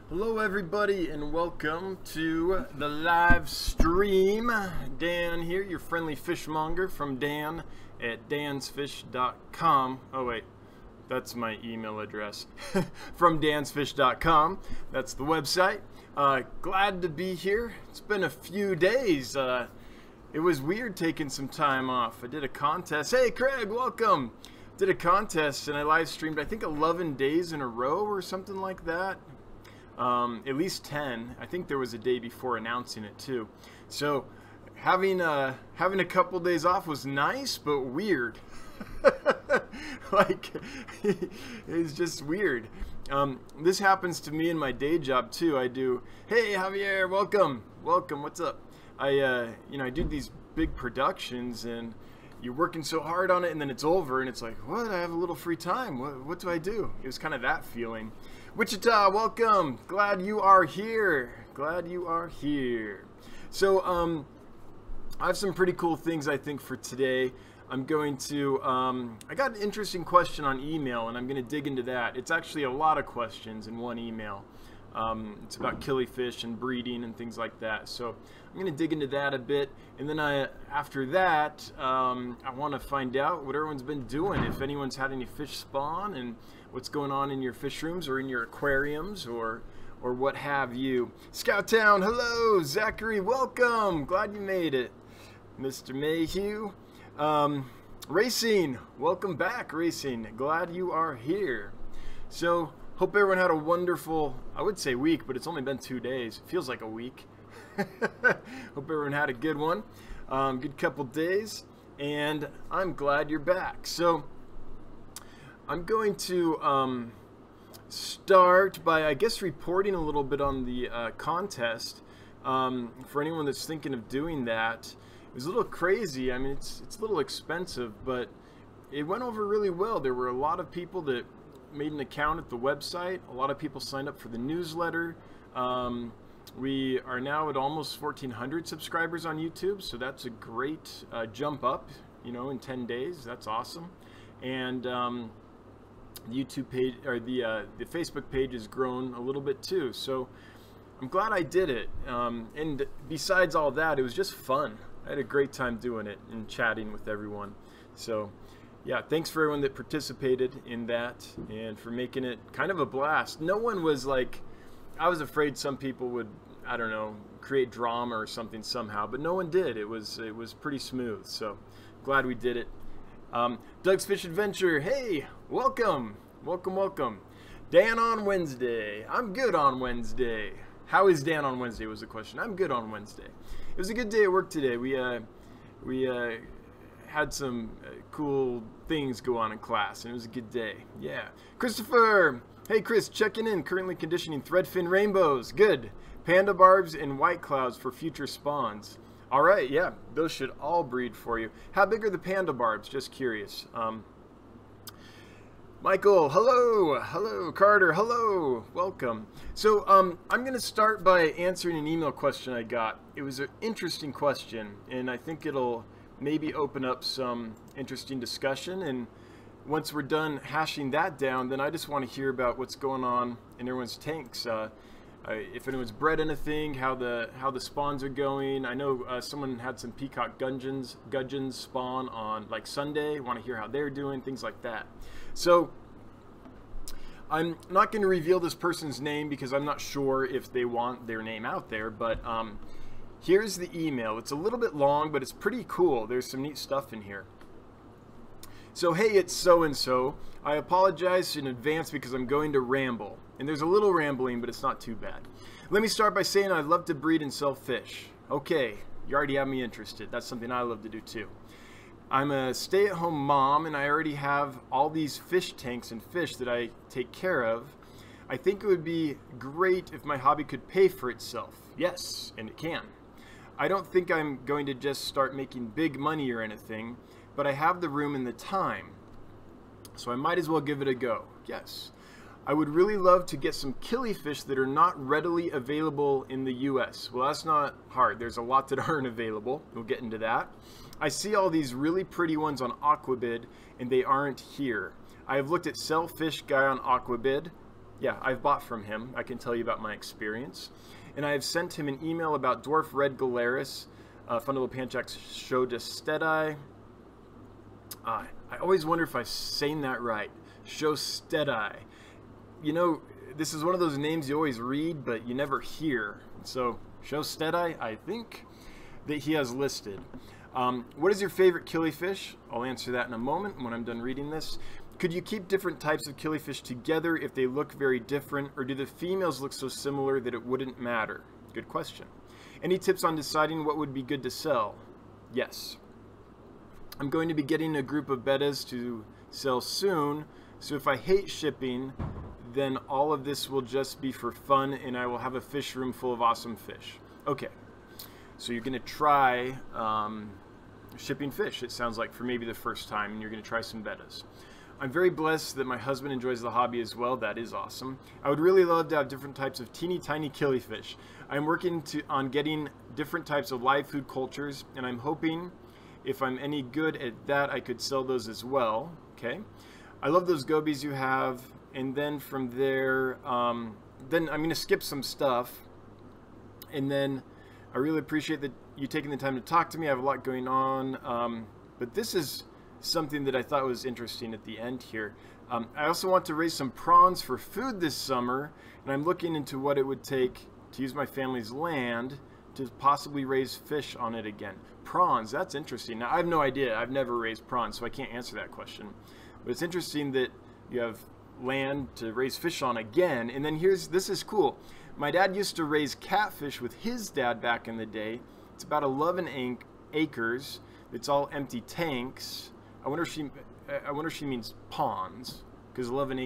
Hello everybody and welcome to the live stream. Dan here, your friendly fishmonger from Dan at dansfish.com. Oh wait, that's my email address. From dansfish.com. That's the website. Glad to be here. It's been a few days. It was weird taking some time off. I did a contest. Hey Craig, welcome. Did a contest and I live streamed I think 11 days in a row or something like that. At least 10. I think there was a day before announcing it too. So having a couple days off was nice, but weird. Like it's just weird. This happens to me in my day job too. I do. Hey Javier, welcome. What's up? I do these big productions and you're working so hard on it and then it's over and it's like, what? I have a little free time. What do I do? It was kind of that feeling. Wichita, welcome. Glad you are here. So I have some pretty cool things I think for today. I'm going to I got an interesting question on email and I'm going to dig into that. It's actually a lot of questions in one email. It's about killifish and breeding and things like that. So I'm going to dig into that a bit, and then after that I want to find out what everyone's been doing, if anyone's had any fish spawn and what's going on in your fish rooms or in your aquariums or what have you. Scout Town, hello. Zachary, welcome. Glad you made it. Mr. Mayhew. Racing, welcome back, Racing. Glad you are here. So hope everyone had a wonderful, I would say week, but it's only been 2 days. It feels like a week. Hope everyone had a good one. Good couple days, and I'm glad you're back. So I'm going to start by, I guess, reporting a little bit on the contest. For anyone that's thinking of doing that, it was a little crazy. I mean, it's a little expensive, but it went over really well. There were a lot of people that made an account at the website. A lot of people signed up for the newsletter. We are now at almost 1,400 subscribers on YouTube, so that's a great jump up, in 10 days. That's awesome. And the YouTube page, or the Facebook page, has grown a little bit too. So I'm glad I did it. And besides all that, it was just fun. I had a great time doing it and chatting with everyone. So yeah, thanks for everyone that participated in that and for making it kind of a blast. No one was like, I was afraid some people would, I don't know, create drama or something somehow, but no one did. It was pretty smooth. So glad we did it. Doug's Fish Adventure, hey, welcome. Dan on Wednesday. I'm good on Wednesday. How is Dan on Wednesday was the question. I'm good on Wednesday. It was a good day at work today. We had some cool things go on in class, and it was a good day. Yeah. Christopher, hey Chris, checking in. Currently conditioning threadfin rainbows. Good. Panda barbs and white clouds for future spawns. All right, yeah, those should all breed for you. How big are the panda barbs? Just curious. Michael, hello. Carter, hello. Welcome. So I'm going to start by answering an email question I got. It was an interesting question, and I think it'll maybe open up some interesting discussion. And once we're done hashing that down, then I just want to hear about what's going on in everyone's tanks. If anyone's bred anything, how the spawns are going. I know someone had some peacock gudgeons spawn on like Sunday. Want to hear how they're doing, things like that. So I'm not going to reveal this person's name because I'm not sure if they want their name out there, but here's the email. It's a little bit long, but it's pretty cool. There's some neat stuff in here. So, hey, it's so-and-so. I apologize in advance because I'm going to ramble. And there's a little rambling, but it's not too bad. Let me start by saying I love to breed and sell fish. Okay, you already have me interested. That's something I love to do too. I'm a stay-at-home mom, and I already have all these fish tanks and fish that I take care of. I think it would be great if my hobby could pay for itself. Yes, and it can. I don't think I'm going to just start making big money or anything, but I have the room and the time, so I might as well give it a go. Yes. I would really love to get some killifish that are not readily available in the US. Well, that's not hard. There's a lot that aren't available. We'll get into that. I see all these really pretty ones on Aquabid, and they aren't here. I have looked at Sell Fish Guy on Aquabid. Yeah, I've bought from him. I can tell you about my experience. And I have sent him an email about dwarf red galaris, Fundulopanchax Shodestedii. I always wonder if I'm saying that right. Shodestedii. You know, this is one of those names you always read, but you never hear. So, Shodestedii, I think, that he has listed. What is your favorite killifish? I'll answer that in a moment when I'm done reading this. Could you keep different types of killifish together if they look very different, or do the females look so similar that it wouldn't matter? Good question. Any tips on deciding what would be good to sell? Yes. I'm going to be getting a group of bettas to sell soon, so if I hate shipping, then all of this will just be for fun and I will have a fish room full of awesome fish. Okay, so you're going to try shipping fish, it sounds like, for maybe the first time, and you're going to try some bettas. I'm very blessed that my husband enjoys the hobby as well. That is awesome. I would really love to have different types of teeny tiny killifish. I'm working on getting different types of live food cultures, and I'm hoping if I'm any good at that, I could sell those as well. Okay. I love those gobies you have, and then from there, then I'm going to skip some stuff, and then I really appreciate that you taking the time to talk to me. I have a lot going on, but this is something that I thought was interesting at the end here. I also want to raise some prawns for food this summer, and I'm looking into what it would take to use my family's land to possibly raise fish on it again. Prawns, that's interesting. Now, I have no idea. I've never raised prawns, so I can't answer that question. But it's interesting that you have land to raise fish on again. And then this is cool. My dad used to raise catfish with his dad back in the day. It's about 11 acres. It's all empty tanks. I wonder if she means ponds, because 11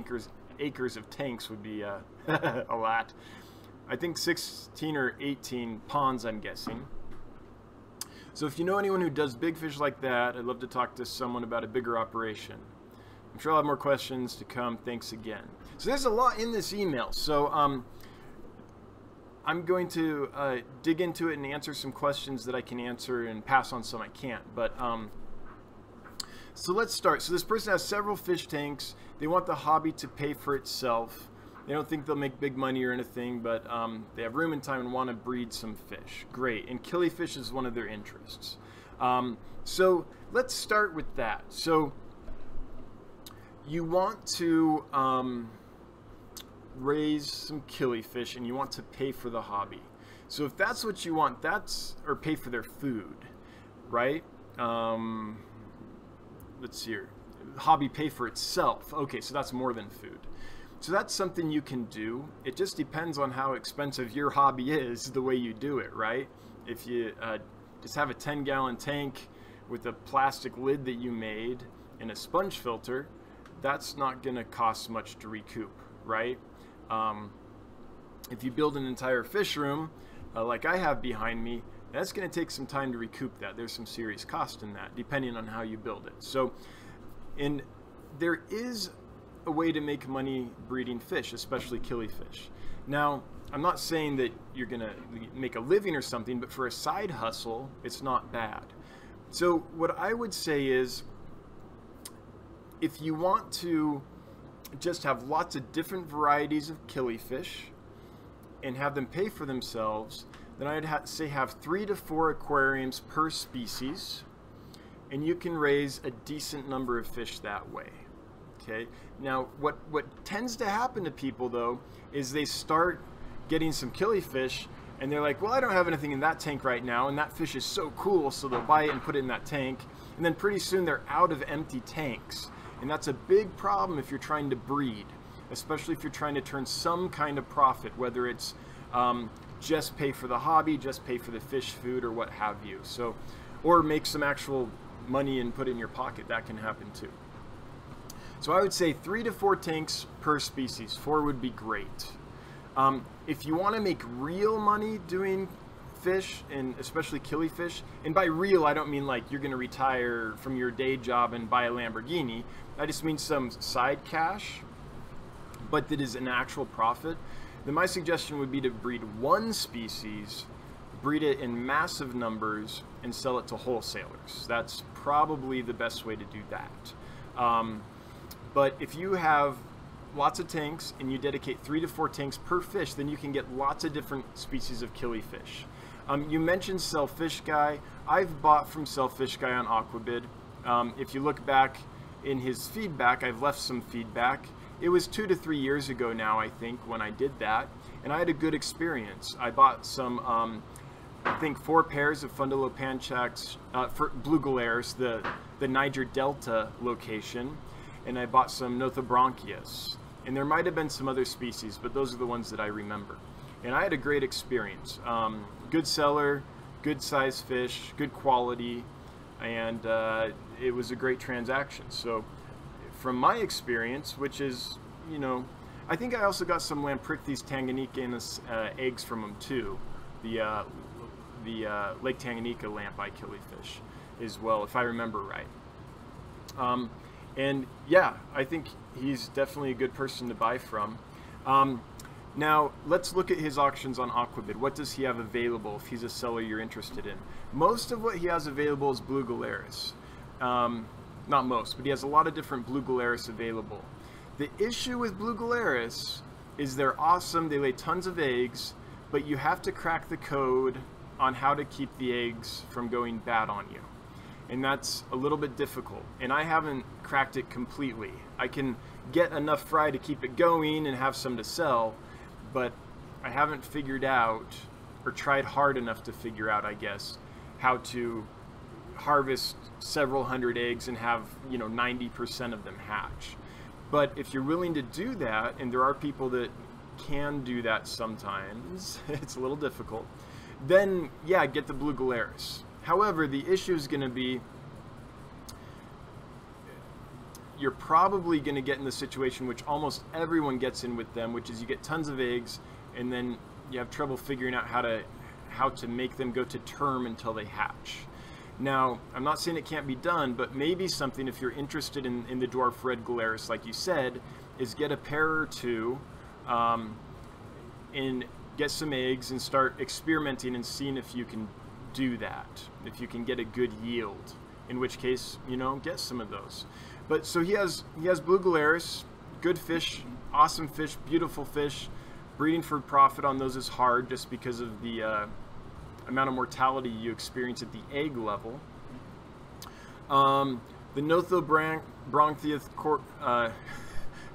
acres of tanks would be a lot. I think 16 or 18 ponds, I'm guessing. So if you know anyone who does big fish like that, I'd love to talk to someone about a bigger operation. I'm sure I'll have more questions to come. Thanks again. So there's a lot in this email. So I'm going to dig into it and answer some questions that I can answer and pass on some I can't. But so let's start. So this person has several fish tanks. They want the hobby to pay for itself. They don't think they'll make big money or anything, but they have room and time and want to breed some fish. Great. And killifish is one of their interests. So let's start with that. So you want to raise some killifish and you want to pay for the hobby. So if that's what you want, or pay for their food, right? Let's see here. Hobby pay for itself. Okay, so that's more than food. So that's something you can do. It just depends on how expensive your hobby is, the way you do it, right? If you just have a 10-gallon tank with a plastic lid that you made and a sponge filter, that's not going to cost much to recoup, right? If you build an entire fish room, like I have behind me, that's going to take some time to recoup that. There's some serious cost in that, depending on how you build it. So, and there is a way to make money breeding fish, especially killifish. Now, I'm not saying that you're going to make a living or something, but for a side hustle, it's not bad. So what I would say is, if you want to just have lots of different varieties of killifish and have them pay for themselves, then I'd say have 3 to 4 aquariums per species, and you can raise a decent number of fish that way. Okay. Now, what tends to happen to people, though, is they start getting some killifish, and they're like, well, I don't have anything in that tank right now, and that fish is so cool, so they'll buy it and put it in that tank, and then pretty soon they're out of empty tanks. And that's a big problem if you're trying to breed, especially if you're trying to turn some kind of profit, whether it's just pay for the hobby, just pay for the fish food, or what have you. So, or make some actual money and put it in your pocket. That can happen too. So I would say 3 to 4 tanks per species. 4 would be great. If you want to make real money doing fish, and especially killifish, and by real I don't mean like you're going to retire from your day job and buy a Lamborghini. I just mean some side cash, but that is an actual profit. Then my suggestion would be to breed one species, breed it in massive numbers, and sell it to wholesalers. That's probably the best way to do that. But if you have lots of tanks and you dedicate 3 to 4 tanks per fish, then you can get lots of different species of killifish. You mentioned Selfish Guy. I've bought from Selfish Guy on Aquabid. If you look back in his feedback, I've left some feedback. It was 2 to 3 years ago now, I think, when I did that, and I had a good experience. I bought some, I think 4 pairs of Fundulopanchax, for blue galaris, the Niger Delta location, and I bought some Nothobronchius. And there might have been some other species, but those are the ones that I remember. And I had a great experience. Good seller, good size fish, good quality, and it was a great transaction. So from my experience, which is, you know, I think I also got some Lamprichthys tanganicanus eggs from them too. The Lake Tanganyika lampi killifish as well, if I remember right. And yeah, I think he's definitely a good person to buy from. Now, let's look at his auctions on Aquabid. What does he have available if he's a seller you're interested in? Most of what he has available is blue galaris. Not most, but he has a lot of different blue galaris available. The issue with blue galaris is they're awesome, they lay tons of eggs, but you have to crack the code on how to keep the eggs from going bad on you. And that's a little bit difficult. And I haven't cracked it completely. I can get enough fry to keep it going and have some to sell, but I haven't figured out, or tried hard enough to figure out, I guess, how to harvest several hundred eggs and have, you know, 90% of them hatch. But if you're willing to do that, and there are people that can do that sometimes, it's a little difficult, then yeah, get the blue galaris. However, the issue is going to be, you're probably going to get in the situation which almost everyone gets in with them, which is you get tons of eggs and then you have trouble figuring out how to make them go to term until they hatch. Now, I'm not saying it can't be done, but maybe something, if you're interested in the dwarf red galaris, like you said, is get a pair or two and get some eggs and start experimenting and seeing if you can do that, if you can get a good yield, in which case, you know, get some of those. But so he has blue galaris, good fish, awesome fish, beautiful fish. Breeding for profit on those is hard just because of the amount of mortality you experience at the egg level. The Nothobronchius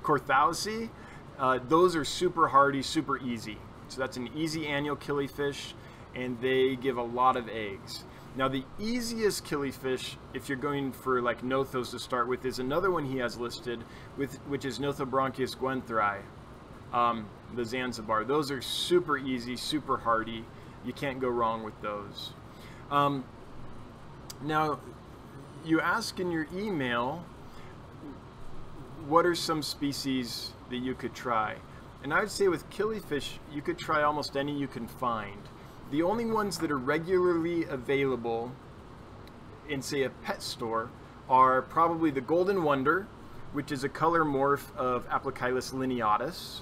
Corthausi, those are super hardy, super easy. So that's an easy annual killifish, and they give a lot of eggs. Now the easiest killifish, if you're going for like nothos to start with, is another one he has listed, which is Nothobronchius guentheri, the Zanzibar. Those are super easy, super hardy. You can't go wrong with those. Now, you ask in your email, what are some species that you could try? And I would say with killifish, you could try almost any you can find. The only ones that are regularly available in, say, a pet store are probably the Golden Wonder, which is a color morph of Aplochilus lineatus,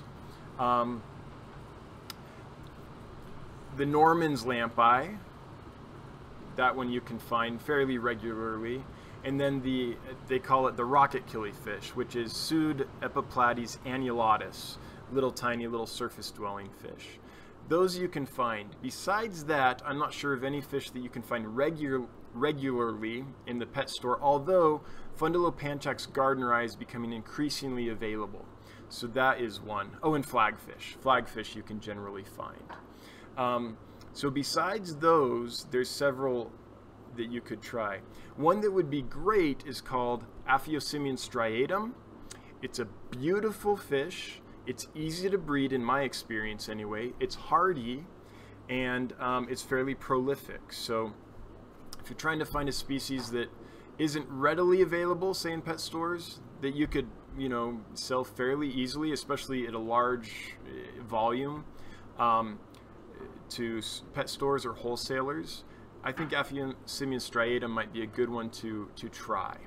the Norman's lampi, that one you can find fairly regularly, and then they call it the rocket killifish, which is Pseud Epiplades annulatus, little tiny little surface dwelling fish. Those you can find. Besides that, I'm not sure of any fish that you can find regularly in the pet store, although Fundulopanchax gardneri is becoming increasingly available. So that is one. Oh, and flagfish. Flagfish you can generally find. So besides those, there's several that you could try. One that would be great is called Aphyosemion striatum. It's a beautiful fish. It's easy to breed in my experience anyway. It's hardy, and it's fairly prolific. So if you're trying to find a species that isn't readily available, say in pet stores, that you could, you know, sell fairly easily, especially at a large volume, to pet stores or wholesalers, I think Aphyosemion striatum might be a good one to try.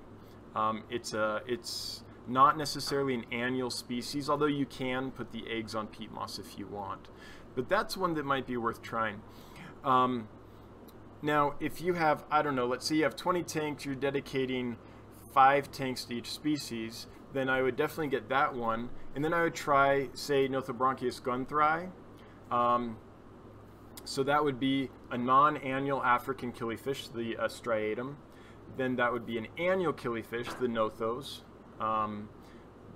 It's not necessarily an annual species, although you can put the eggs on peat moss if you want. But that's one that might be worth trying. Now, if you have, I don't know, let's say you have 20 tanks, you're dedicating 5 tanks to each species, then I would definitely get that one. And then I would try, say, Nothobranchius gunthri. So that would be a non-annual African killifish, the striatum. Then that would be an annual killifish, the Nothos.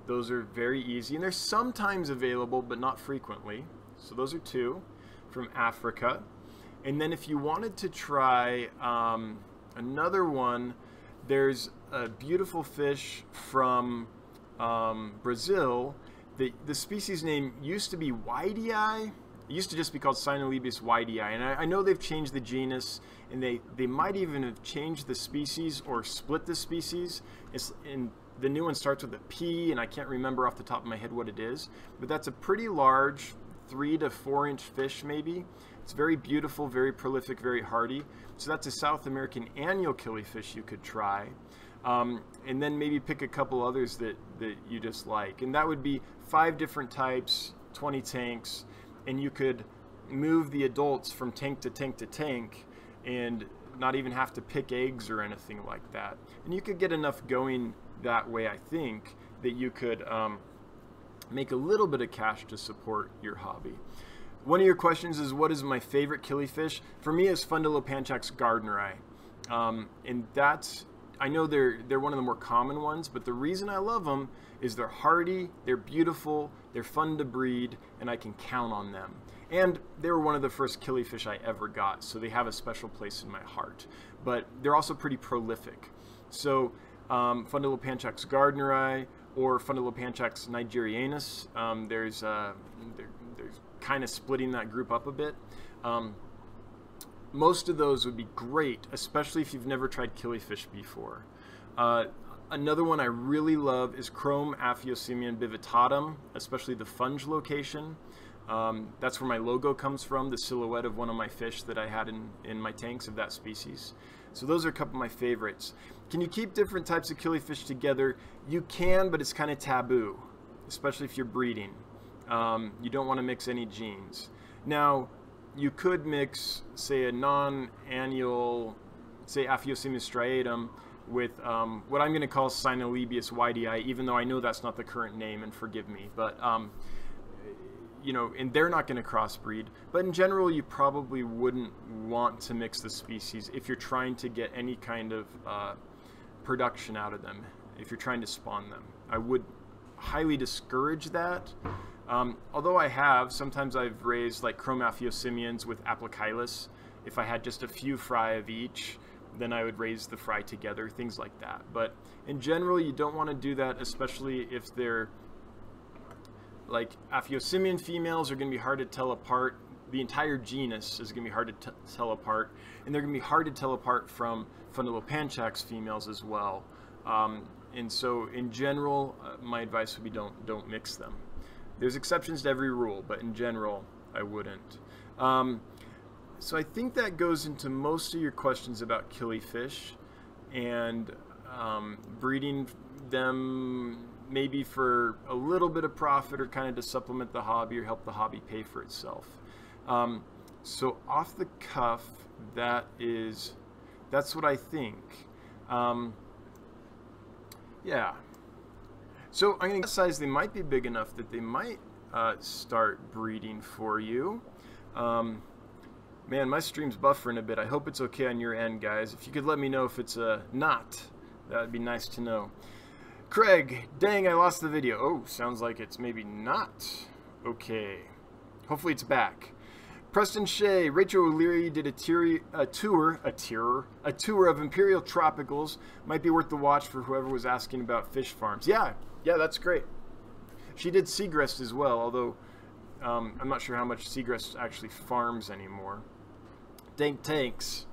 Those are very easy, and they're sometimes available, but not frequently. So those are two from Africa. And then if you wanted to try another one, there's a beautiful fish from Brazil. The species name used to be Whitey. It used to just be called Cynolebius whitei, and I know they've changed the genus, and they might even have changed the species or split the species. And the new one starts with a P, and I can't remember off the top of my head what it is, but that's a pretty large 3 to 4 inch fish maybe. It's very beautiful, very prolific, very hardy. So that's a South American annual killifish you could try. And then maybe pick a couple others that you just like. And that would be 5 different types, 20 tanks, and you could move the adults from tank to tank to tank and not even have to pick eggs or anything like that. And you could get enough going that way, I think, that you could make a little bit of cash to support your hobby. One of your questions is, what is my favorite killifish? For me, it's Fundulopanchax gardneri. And that's, I know they're one of the more common ones, but the reason I love them is they're hardy, they're beautiful, they're fun to breed, and I can count on them. And they were one of the first killifish I ever got, so they have a special place in my heart. But they're also pretty prolific. So Fundulopanchax gardneri or Fundulopanchax nigerianus, there's kind of splitting that group up a bit. Most of those would be great, especially if you've never tried killifish before. Another one I really love is Chrome Aphyosemion bivitatum, especially the funge location. That's where my logo comes from, the silhouette of one of my fish that I had in my tanks of that species. So those are a couple of my favorites. Can you keep different types of killifish together? You can, but it's kind of taboo, especially if you're breeding. You don't want to mix any genes. Now, you could mix, say, a non-annual, say, Aphyosemion striatum with what I'm going to call Cynolebius whitei, even though I know that's not the current name, and forgive me. But, you know, and they're not going to crossbreed. But in general, you probably wouldn't want to mix the species if you're trying to get any kind of production out of them, if you're trying to spawn them. I would highly discourage that. Although sometimes I've raised like Chrome Aphyosemions with Aplochilus. If I had just a few fry of each, then I would raise the fry together, things like that. But in general, you don't want to do that, especially if they're like Aphyosemion females are going to be hard to tell apart. The entire genus is going to be hard to tell apart, and they're going to be hard to tell apart from Fundulopanchax females as well. And so in general, my advice would be don't mix them. There's exceptions to every rule, but in general, I wouldn't. So I think that goes into most of your questions about killifish and breeding them maybe for a little bit of profit or kind of to supplement the hobby or help the hobby pay for itself. So off the cuff, that's what I think. Yeah. So I'm going to size they might be big enough that they might start breeding for you. Man, my stream's buffering a bit. I hope it's okay on your end, guys. If you could let me know if it's not, that would be nice to know. Craig, dang, I lost the video. Oh, sounds like it's maybe not. Okay. Hopefully it's back. Preston Shea, Rachel O'Leary did a tour of Imperial Tropicals. Might be worth the watch for whoever was asking about fish farms. Yeah, that's great. She did seagrass as well, although I'm not sure how much seagrass actually farms anymore. Dank Tanks,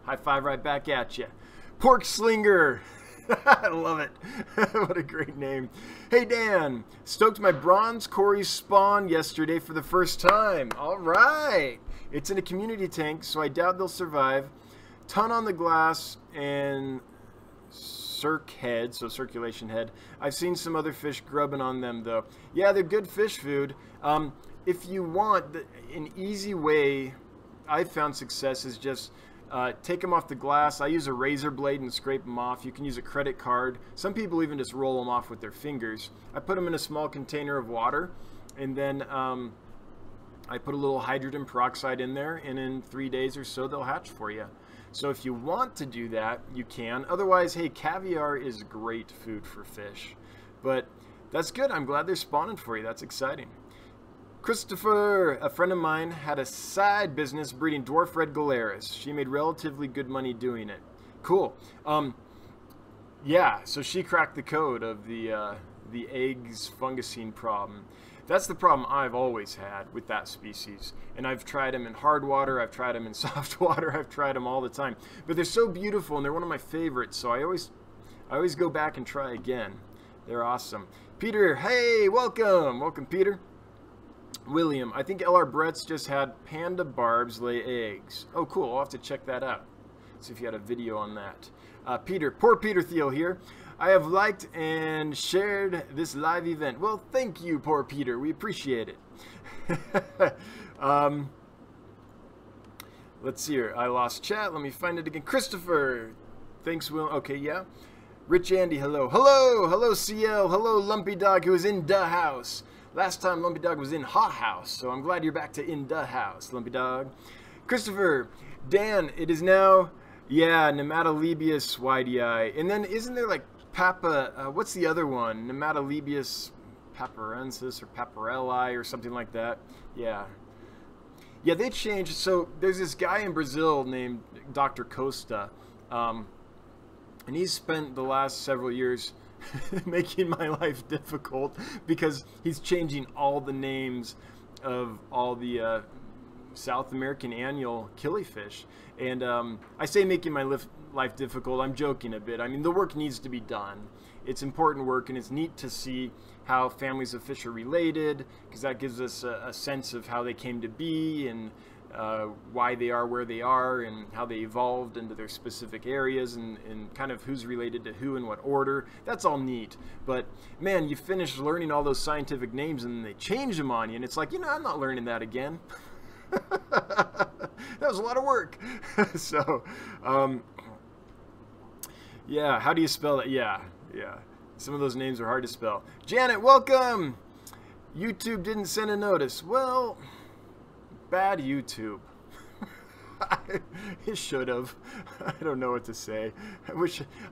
high five right back at you. Pork Slinger, I love it. What a great name. Hey Dan, stoked my bronze Cory spawn yesterday for the first time. All right. It's in a community tank, so I doubt they'll survive. Ton on the glass and circ head, so circulation head. I've seen some other fish grubbing on them though. Yeah, they're good fish food. If you want, an easy way I've found success is just take them off the glass. I use a razor blade and scrape them off. You can use a credit card. Some people even just roll them off with their fingers. I put them in a small container of water, and then I put a little hydrogen peroxide in there, and in 3 days or so they'll hatch for you. So if you want to do that, you can. Otherwise, hey, caviar is great food for fish. But that's good. I'm glad they're spawning for you. That's exciting. Christopher, a friend of mine, had a side business breeding dwarf red galaris. She made relatively good money doing it. Cool. Yeah, so she cracked the code of the eggs fungusine problem. That's the problem I've always had with that species. And I've tried them in hard water, I've tried them in soft water, I've tried them all the time. But they're so beautiful and they're one of my favorites, so I always go back and try again. They're awesome. Peter, hey, welcome. Welcome, Peter. William, I think LR Brett's just had panda barbs lay eggs. Oh, cool. I'll have to check that out. See if you had a video on that. Peter, poor Peter Thiel here. I have liked and shared this live event. Well, thank you, poor Peter. We appreciate it. Let's see here. I lost chat. Let me find it again. Christopher. Thanks, Will. Okay, yeah. Rich Andy, hello. Hello. Hello, CL. Hello, Lumpy Dog, who is in the house. Last time Lumpy Dog was in Hot House, so I'm glad you're back to in the house, Lumpy Dog. Christopher, Dan, it is now, yeah, Nematolebus widei. And then isn't there like what's the other one? Nematolebus paparensis or paparelli or something like that. Yeah. Yeah, they changed. So there's this guy in Brazil named Dr. Costa, and he's spent the last several years making my life difficult because he's changing all the names of all the South American annual killifish. And I say making my life difficult, I'm joking a bit. I mean, the work needs to be done. It's important work, and it's neat to see how families of fish are related, because that gives us a sense of how they came to be and why they are where they are and how they evolved into their specific areas and kind of who's related to who in what order. That's all neat. But man, you finish learning all those scientific names and they change them on you, and it's like, I'm not learning that again. That was a lot of work. So yeah, how do you spell that? Yeah, some of those names are hard to spell. Janet, welcome. YouTube didn't send a notice. Well, bad YouTube. It should have. I don't know what to say.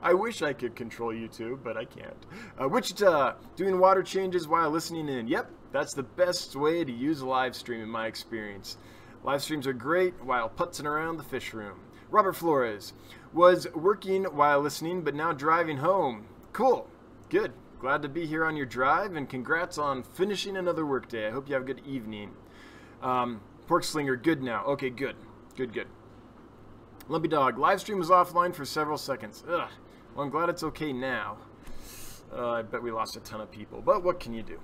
I wish I could control YouTube, but I can't. Wichita, doing water changes while listening in. Yep, that's the best way to use Livestream in my experience. Live streams are great while putzing around the fish room. Robert Flores, was working while listening, but now driving home. Cool, good. Glad to be here on your drive, and congrats on finishing another workday. I hope you have a good evening. Pork Slinger, good now. Okay, good. Lumpy Dog, live stream was offline for several seconds. Ugh. Well, I'm glad it's okay now. I bet we lost a ton of people, but what can you do?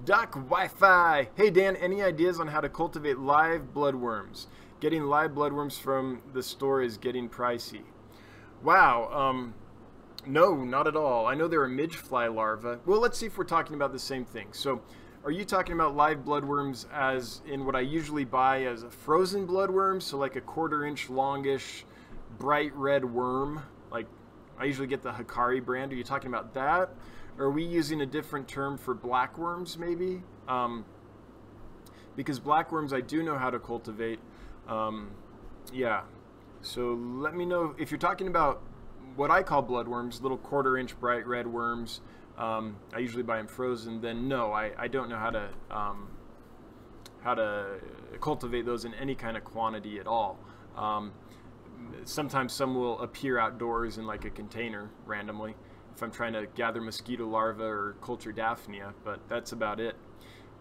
Doc Wi-Fi. Hey Dan, any ideas on how to cultivate live bloodworms? Getting live bloodworms from the store is getting pricey. Wow. No, not at all. I know there are midge-fly larvae. Well, let's see if we're talking about the same thing. So, are you talking about live bloodworms as in what I usually buy as a frozen bloodworm? So like a 1/4 inch longish, bright red worm? Like I usually get the Hikari brand. Are you talking about that? Or are we using a different term for blackworms maybe? Because blackworms I do know how to cultivate. Yeah. So let me know if you're talking about what I call bloodworms, little 1/4 inch bright red worms. I usually buy them frozen. Then no, I don't know how to cultivate those in any kind of quantity at all. Sometimes some will appear outdoors in like a container randomly if I'm trying to gather mosquito larvae or culture Daphnia, but that's about it.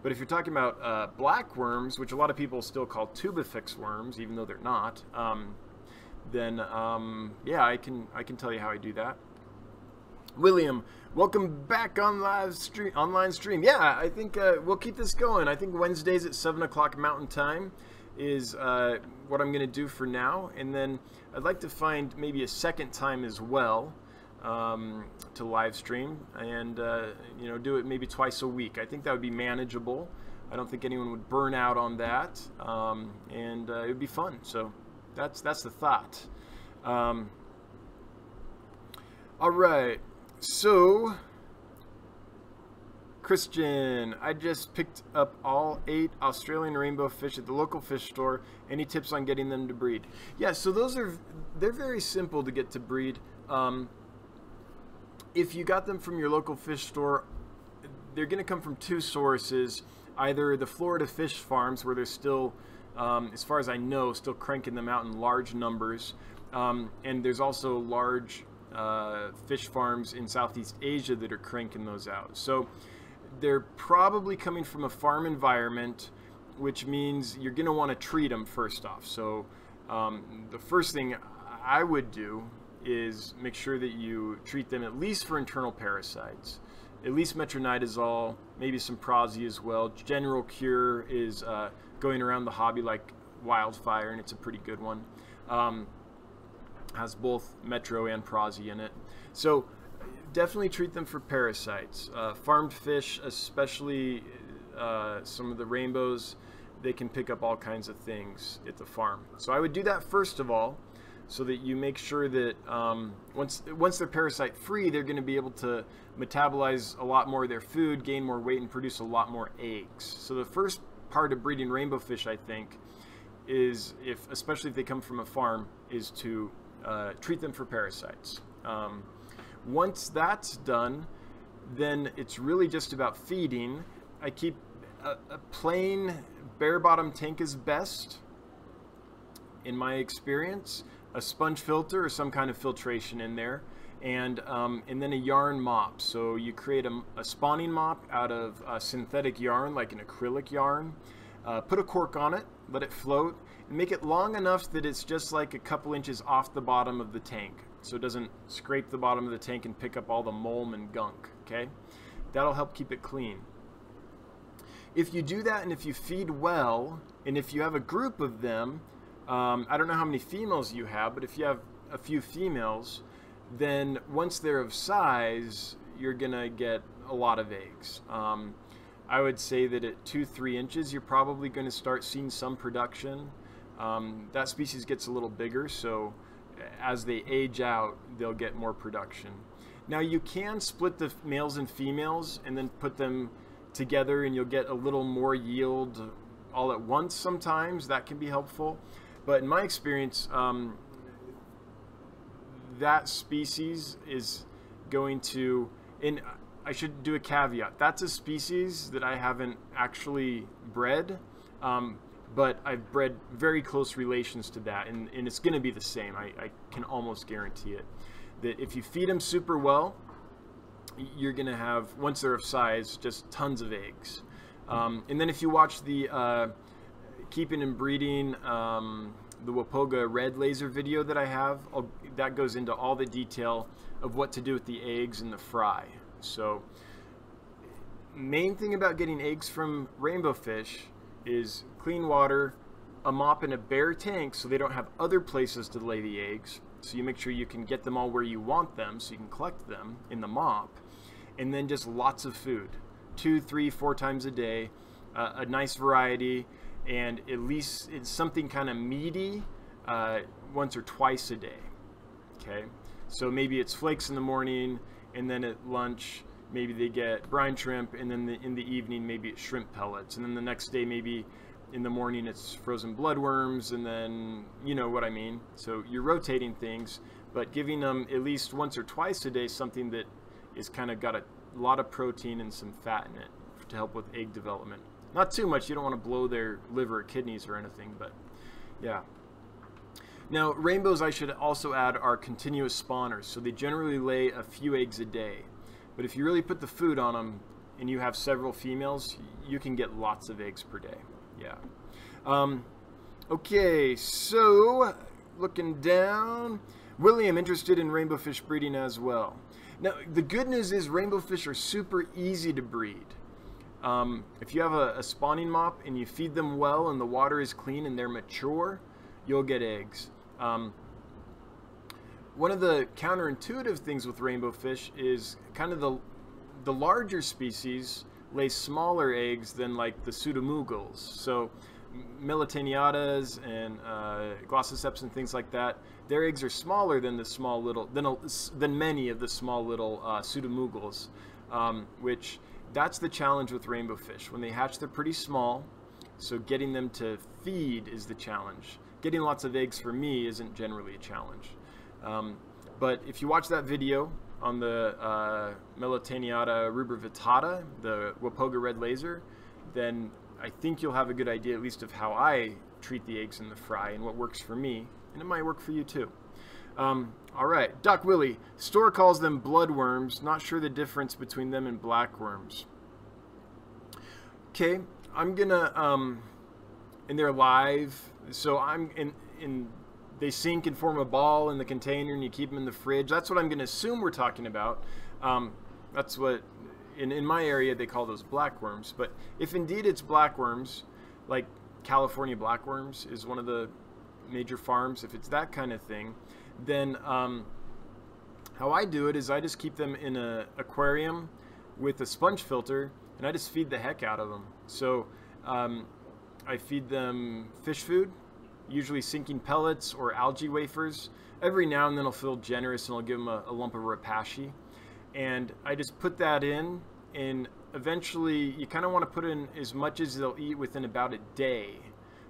But if you're talking about black worms, which a lot of people still call tubifex worms, even though they're not, then yeah, I can tell you how I do that. William, welcome back on online stream. Yeah, I think we'll keep this going. I think Wednesdays at 7 o'clock Mountain Time is what I'm going to do for now, and then I'd like to find maybe a second time as well to live stream and you know, do it maybe twice a week. I think that would be manageable. I don't think anyone would burn out on that, and it would be fun. So That's the thought. All right, so Christian, I just picked up all 8 Australian rainbow fish at the local fish store. Any tips on getting them to breed? Yeah, so they're very simple to get to breed. If you got them from your local fish store, they're going to come from 2 sources. Either the Florida fish farms, where they're still, as far as I know, still cranking them out in large numbers. And there's also large fish farms in Southeast Asia that are cranking those out. So they're probably coming from a farm environment, which means you're going to want to treat them first off. So the first thing I would do is make sure that you treat them at least for internal parasites. At least metronidazole, maybe some Prosi as well. General Cure is going around the hobby like wildfire, and it's a pretty good one. Has both Metro and Prosi in it. So definitely treat them for parasites. Farmed fish, especially some of the rainbows, they can pick up all kinds of things at the farm. So I would do that first of all, so that you make sure that once they're parasite free, they're going to be able to metabolize a lot more of their food, gain more weight, and produce a lot more eggs. So the first part of breeding rainbow fish, I think, is, especially if they come from a farm, is to treat them for parasites. Once that's done, then it's really just about feeding. I keep a plain bare bottom tank is best in my experience. A sponge filter or some kind of filtration in there, and then a yarn mop. So you create a spawning mop out of synthetic yarn, like an acrylic yarn. Put a cork on it, let it float, and make it long enough that it's just like a couple inches off the bottom of the tank, so it doesn't scrape the bottom of the tank and pick up all the mulm and gunk. Okay, that'll help keep it clean. If you do that, and if you feed well, and if you have a group of them, I don't know how many females you have, but if you have a few females, then once they're of size, you're gonna get a lot of eggs. I would say that at 2-3 inches, you're probably going to start seeing some production. That species gets a little bigger, so as they age out, they'll get more production. Now you can split the males and females and then put them together, and you'll get a little more yield all at once sometimes. That can be helpful. But in my experience, that species is going to, and I should do a caveat, that's a species that I haven't actually bred, but I've bred very close relations to that, and it's going to be the same. I can almost guarantee it. That if you feed them super well, you're going to have, once they're of size, just tons of eggs. And then if you watch the keeping and breeding, the Wapoga red laser video that I have, that goes into all the detail of what to do with the eggs and the fry. So main thing about getting eggs from rainbow fish is clean water, a mop, and a bare tank, so they don't have other places to lay the eggs. So you make sure you can get them all where you want them, so you can collect them in the mop. And then just lots of food, 2, 3, 4 times a day, a nice variety, and at least it's something kind of meaty once or twice a day. Okay, so maybe it's flakes in the morning, and then at lunch maybe they get brine shrimp, and then in the evening maybe it's shrimp pellets, and then the next day maybe in the morning it's frozen bloodworms, and then you know what I mean. So you're rotating things, but giving them at least once or twice a day something that is kind of got a lot of protein and some fat in it to help with egg development. Not too much, you don't want to blow their liver or kidneys or anything, but yeah. Now rainbows, I should also add, are continuous spawners, so they generally lay a few eggs a day. But if you really put the food on them and you have several females, you can get lots of eggs per day. Yeah. Okay, so looking down, William, interested in rainbow fish breeding as well. Now the good news is rainbow fish are super easy to breed. If you have a spawning mop and you feed them well and the water is clean and they're mature, you'll get eggs. One of the counterintuitive things with rainbow fish is kind of the larger species lay smaller eggs than like the pseudomugals. So Melitaniatas and Glossoseps and things like that, their eggs are smaller than the small little than many of the small little pseudomugals, which that's the challenge with rainbow fish. When they hatch, they're pretty small, so getting them to feed is the challenge. Getting lots of eggs for me isn't generally a challenge. But if you watch that video on the Melitaniata rubrivittata, the Wapoga red laser, then I think you'll have a good idea at least of how I treat the eggs in the fry and what works for me, and it might work for you too. All right, Doc Willie, store calls them bloodworms. Not sure the difference between them and blackworms. Okay, I'm gonna and they're live, so I'm in. They sink and form a ball in the container, and you keep them in the fridge. That's what I'm gonna assume we're talking about. That's what in my area they call those blackworms. But if indeed it's blackworms, like California blackworms is one of the major farms, if it's that kind of thing, then how I do it is I just keep them in an aquarium with a sponge filter, and I just feed the heck out of them. So I feed them fish food, usually sinking pellets or algae wafers. Every now and then I'll feel generous and I'll give them a lump of rapashi. And I just put that in, and eventually you kind of want to put in as much as they'll eat within about a day,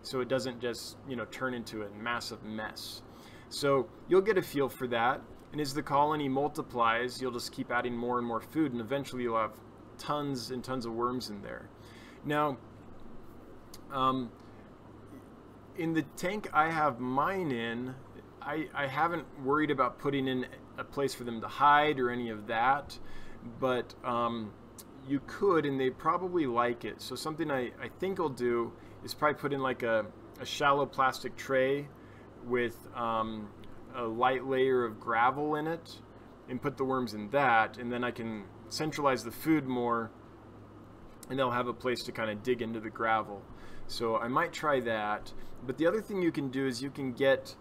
so it doesn't just, you know, turn into a massive mess. So you'll get a feel for that, and as the colony multiplies, you'll just keep adding more and more food, and eventually you'll have tons and tons of worms in there. Now, in the tank I have mine in, I haven't worried about putting in a place for them to hide or any of that, but you could, and they probably like it. So something I think I'll do is probably put in like a shallow plastic tray with a light layer of gravel in it, and put the worms in that, and then I can centralize the food more, and they'll have a place to kind of dig into the gravel. So I might try that. But the other thing you can do is you can get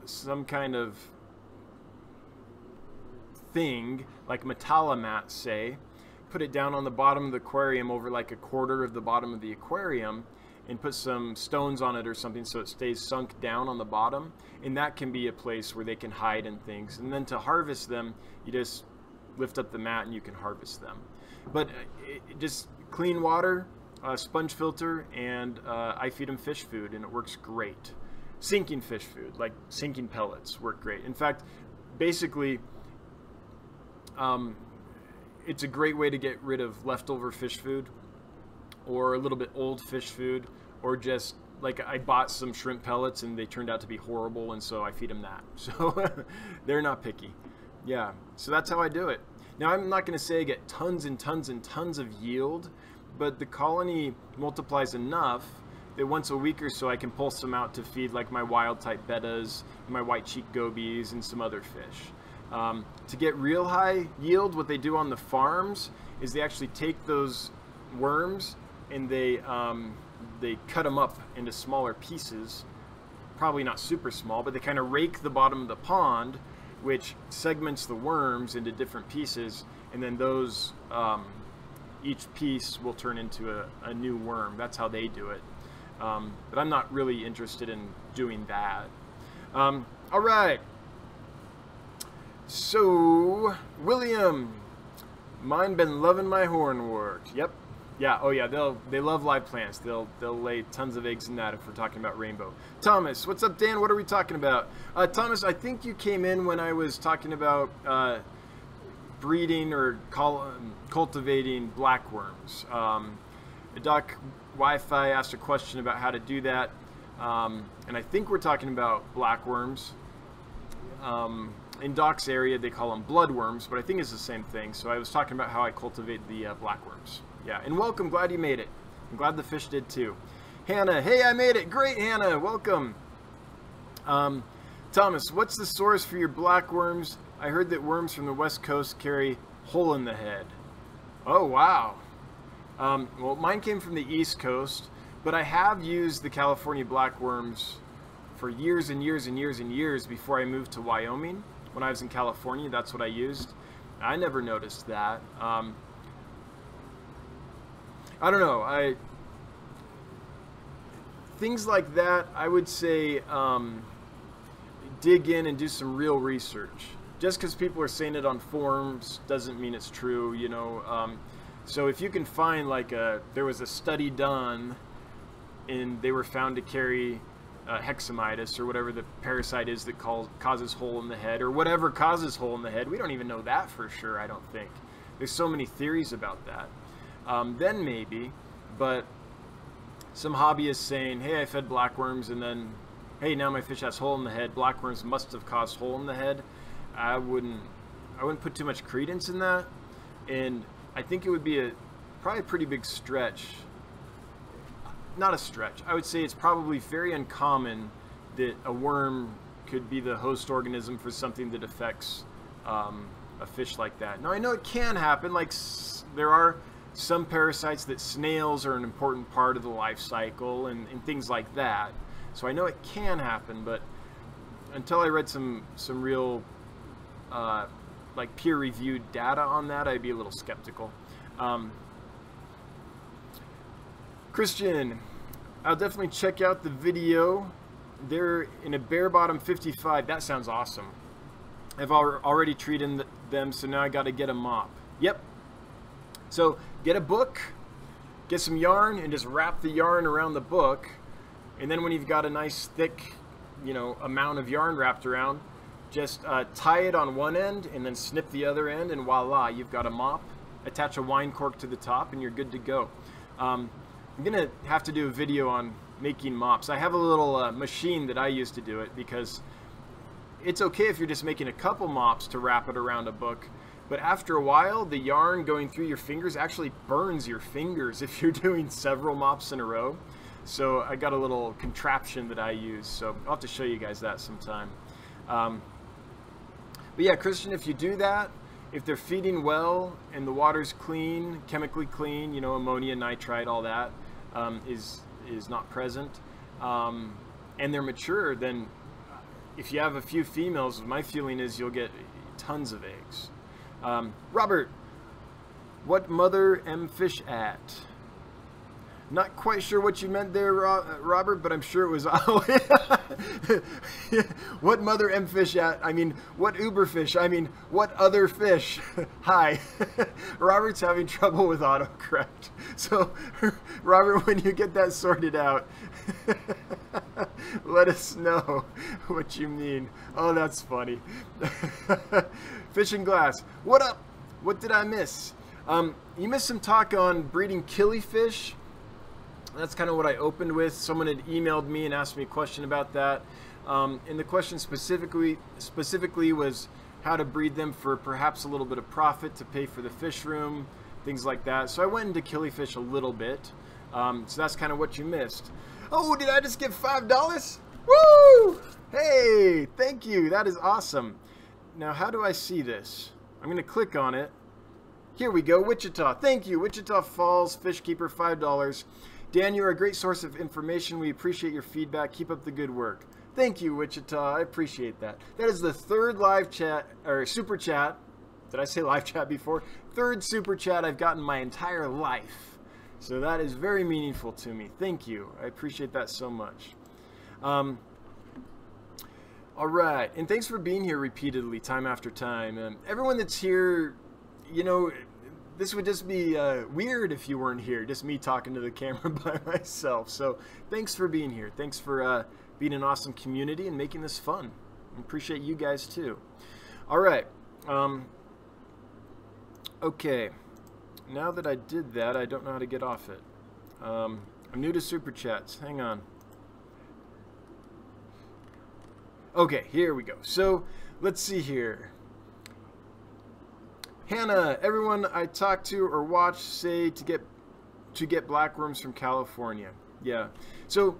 some kind of thing, like Metalamat, say, put it down on the bottom of the aquarium over like a quarter of the bottom of the aquarium, and put some stones on it or something so it stays sunk down on the bottom, and that can be a place where they can hide and things. And then to harvest them, you just lift up the mat and you can harvest them. But just clean water, sponge filter, and I feed them fish food, and it works great. Sinking fish food, like sinking pellets, work great. In fact, basically, it's a great way to get rid of leftover fish food, or a little bit old fish food, or just like I bought some shrimp pellets and they turned out to be horrible, and so I feed them that. So they're not picky. Yeah, so that's how I do it. Now, I'm not going to say I get tons and tons and tons of yield, but the colony multiplies enough that once a week or so I can pull some out to feed like my wild type bettas, my white cheek gobies, and some other fish. To get real high yield, what they do on the farms is they actually take those worms and they cut them up into smaller pieces, probably not super small, but they kind of rake the bottom of the pond, which segments the worms into different pieces, and then those each piece will turn into a new worm. That's how they do it. But I'm not really interested in doing that. All right. So, William, mine been loving my hornwort. Yep. Yeah. Oh yeah. They love live plants. They'll lay tons of eggs in that if we're talking about rainbow. Thomas, what's up, Dan? What are we talking about? Thomas, I think you came in when I was talking about breeding or cultivating blackworms. Doc Wi-Fi asked a question about how to do that, and I think we're talking about blackworms. In Doc's area, they call them bloodworms, but I think it's the same thing. So I was talking about how I cultivate the blackworms. Yeah, and welcome. Glad you made it. I'm glad the fish did too. Hannah, hey, I made it. Great, Hannah. Welcome. Thomas, what's the source for your blackworms? I heard that worms from the West Coast carry hole in the head. Oh, wow. Well, mine came from the East Coast, but I have used the California blackworms for years and years and years and years before I moved to Wyoming. When I was in California, that's what I used. I never noticed that. I don't know. things like that, I would say dig in and do some real research. Just because people are saying it on forums doesn't mean it's true, you know. So if you can find like there was a study done and they were found to carry hexamitis or whatever the parasite is that causes hole in the head, or whatever causes hole in the head. We don't even know that for sure, I don't think. There's so many theories about that. Then maybe, but some hobbyist saying, hey, I fed blackworms and then, hey, now my fish has hole in the head. Blackworms must have caused hole in the head. I wouldn't put too much credence in that, and I think it would be probably a pretty big stretch. Not a stretch. I would say it's probably very uncommon that a worm could be the host organism for something that affects a fish like that. Now I know it can happen. Like there are some parasites that snails are an important part of the life cycle and things like that. So I know it can happen, but until I read some real like peer-reviewed data on that, I'd be a little skeptical. Christian, I'll definitely check out the video. They're in a bare bottom 55. That sounds awesome. I've already treated them, so now I got to get a mop. Yep. So get a book, get some yarn, and just wrap the yarn around the book. And then when you've got a nice thick, you know, amount of yarn wrapped around, just tie it on one end and then snip the other end, and voila, you've got a mop. Attach a wine cork to the top and you're good to go. I'm gonna have to do a video on making mops. I have a little machine that I use to do it, because it's okay if you're just making a couple mops to wrap it around a book, but after a while the yarn going through your fingers actually burns your fingers if you're doing several mops in a row. So I got a little contraption that I use, so I'll have to show you guys that sometime. But yeah, Christian, if you do that, if they're feeding well and the water's clean, chemically clean, you know, ammonia, nitrite, all that is not present, and they're mature, then if you have a few females, my feeling is you'll get tons of eggs. Robert, what mother am fish at? Not quite sure what you meant there, Robert, but I'm sure it was... What mother am fish at? I mean, what uber fish? I mean, what other fish? Hi. Robert's having trouble with autocorrect. So, Robert, when you get that sorted out, let us know what you mean. Oh, that's funny. Fishing glass. What up? What did I miss? You missed some talk on breeding killifish. That's kind of what I opened with. Someone had emailed me and asked me a question about that. And the question specifically was how to breed them for perhaps a little bit of profit to pay for the fish room, things like that. So I went into killifish a little bit. So that's kind of what you missed. Oh, did I just get $5? Woo! Hey, thank you. That is awesome. Now, how do I see this? I'm going to click on it. Here we go, Wichita. Thank you, Wichita Falls Fish Keeper, $5. Dan, you're a great source of information. We appreciate your feedback. Keep up the good work. Thank you, Wichita. I appreciate that. That is the third live chat, or super chat. Did I say live chat before? Third super chat I've gotten my entire life. So that is very meaningful to me. Thank you. I appreciate that so much. All right. And thanks for being here repeatedly, time after time. Everyone that's here, you know, this would just be weird if you weren't here, just me talking to the camera by myself. So thanks for being here. Thanks for being an awesome community and making this fun. I appreciate you guys too. All right. Okay. Now that I did that, I don't know how to get off it. I'm new to Super Chats. Hang on. Okay, here we go. So let's see here. Hannah, everyone I talk to or watch say to get blackworms from California. Yeah. So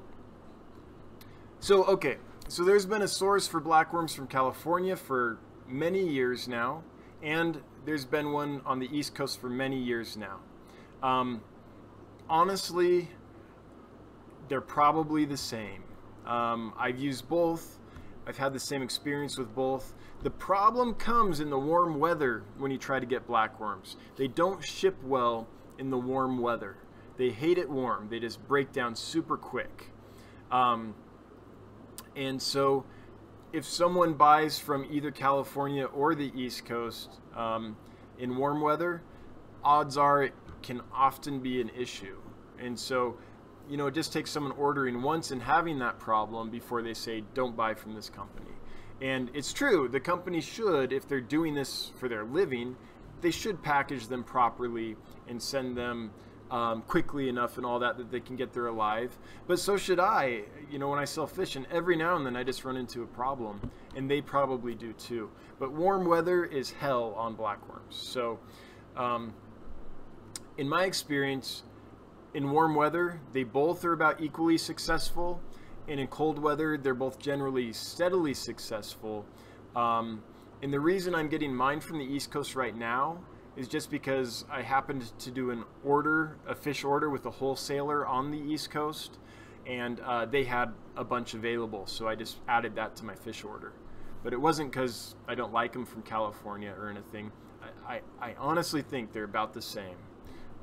okay. So there's been a source for blackworms from California for many years now, and there's been one on the East Coast for many years now. Honestly, they're probably the same. I've used both. I've had the same experience with both. The problem comes in the warm weather when you try to get blackworms. They don't ship well in the warm weather. They hate it warm. They just break down super quick. And so if someone buys from either California or the East Coast in warm weather, odds are it can often be an issue. And so, you know, it just takes someone ordering once and having that problem before they say, don't buy from this company. And it's true, the company should, if they're doing this for their living, they should package them properly and send them quickly enough and all that that they can get there alive. But so should I, you know, when I sell fish, and every now and then I just run into a problem, and they probably do too. But warm weather is hell on blackworms. So in my experience, in warm weather, they both are about equally successful, and in cold weather, they're both generally steadily successful. And the reason I'm getting mine from the East Coast right now is just because I happened to do a fish order with a wholesaler on the East Coast, and they had a bunch available, so I just added that to my fish order. But it wasn't because I don't like them from California or anything. I honestly think they're about the same,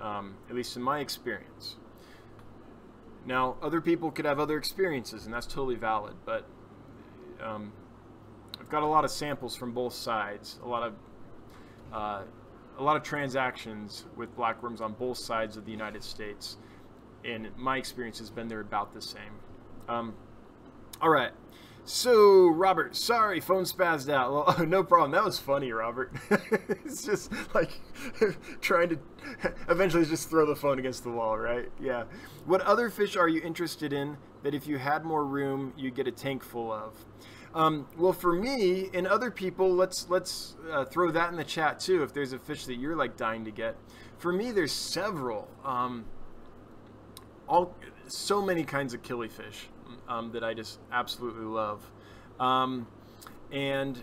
at least in my experience. Now, other people could have other experiences, and that's totally valid, but I've got a lot of samples from both sides, a lot of transactions with blackworms on both sides of the United States, and my experience has been they're about the same. All right, so Robert, sorry, phone spazzed out. Well, no problem. That was funny, Robert. It's just like trying to eventually just throw the phone against the wall, right? Yeah. What other fish are you interested in that if you had more room, you'd get a tank full of? Well, for me and other people, let's throw that in the chat too. If there's a fish that you're like dying to get, for me, there's several, so many kinds of killifish that I just absolutely love. And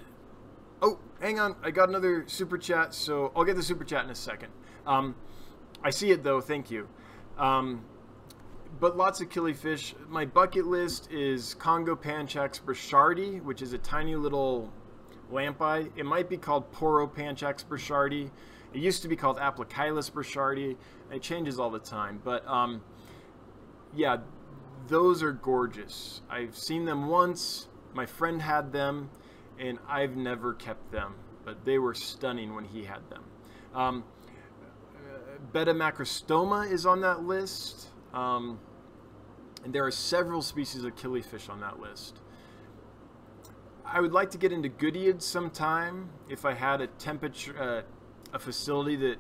oh, hang on, I got another super chat, so I'll get the super chat in a second. I see it though, thank you. But lots of killifish. My bucket list is Congo Panchax burchardi, which is a tiny little lampi. It might be called Poro Panchax burchardi. It used to be called Aplicylus burchardi. It changes all the time. But yeah, those are gorgeous. I've seen them once. My friend had them, and I've never kept them. But they were stunning when he had them. Betta macrostoma is on that list. And there are several species of killifish on that list. I would like to get into Goodeids sometime if I had a temperature, a facility that